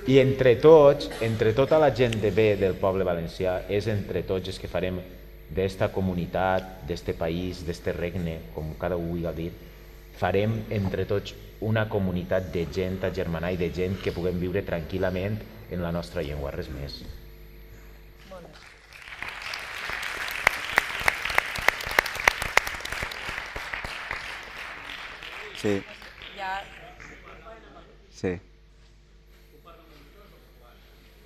I entre tots, entre tota la gent de bé del poble valencià, és entre tots els que farem d'esta comunitat, d'este país, d'este regne, com cada un vulgui dir, farem entre tots una comunitat de gent agermanada i de gent que puguem viure tranquil·lament en la nostra llengua, res més. Sí. Sí.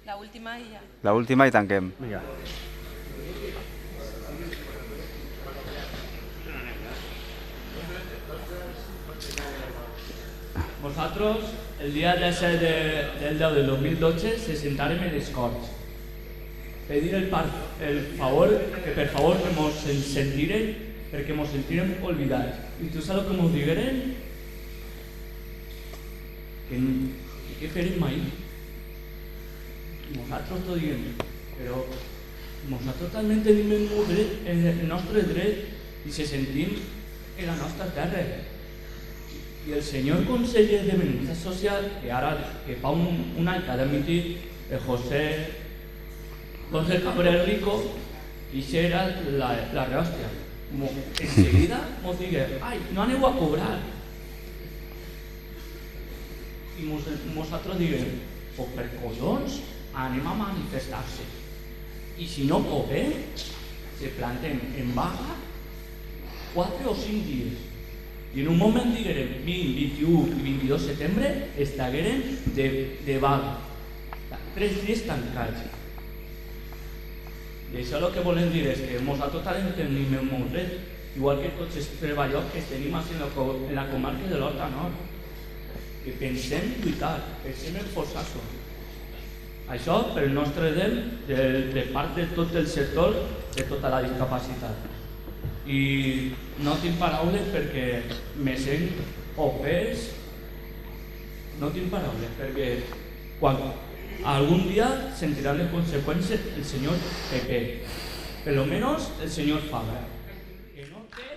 La última i ja. La última i tanquem. Vinga. Nosaltres, el dia 17 del 10 del 2012, se sentarem en les Corts. Pedir el favor, que per favor que mos sentiren, perquè mos sentirem olvidats. I tu saps el que mos digueren? Que farem mai? Nosaltres t'ho diguem, però nosaltres també tenim el nostre dret i se sentim en la nostra terra. I el senyor conseller de Benestar Social, que fa un any que ha dimitit, el José Cabrera Rico, i això era la rehòstia. Enseguida ens digui, ai, no aneu a cobrar. I nosaltres diguem, pues per collons anem a manifestar-se. I si no cobrem, se planten en vaga 4 o 5 dies. I en un moment diguem, 20, 21 i 22 de setembre estagueren de vaga. 3 dies tancats. I això el que volem dir és que nosaltres també tenim molt dret, igual que tots els treballadors que tenim en la comarca de l'Horta Nord, que pensem lluitar, pensem esforçar-nos. Això pel nostre dret de part de tot el sector de tota la discapacitat. I no tinc paraules perquè me sent ofès, no tinc paraules perquè quan algun dia sentiran les conseqüències el senyor Pepe, per lo menos el senyor Fabra, que no té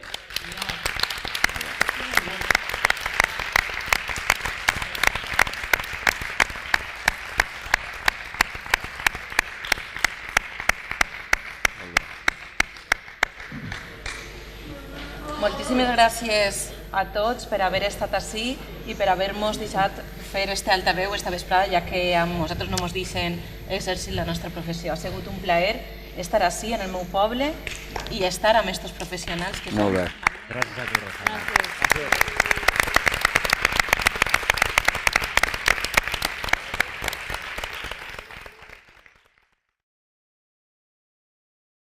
Moltíssimes gràcies a tots per haver estat ací i per haver-nos deixat fer este altaveu esta vesprada, ja que a nosaltres no ens deixen exercir la nostra professió. Ha sigut un plaer estar ací en el meu poble i estar amb aquests professionals que són... Molt bé. Gràcies a tu, Rosa. Gràcies.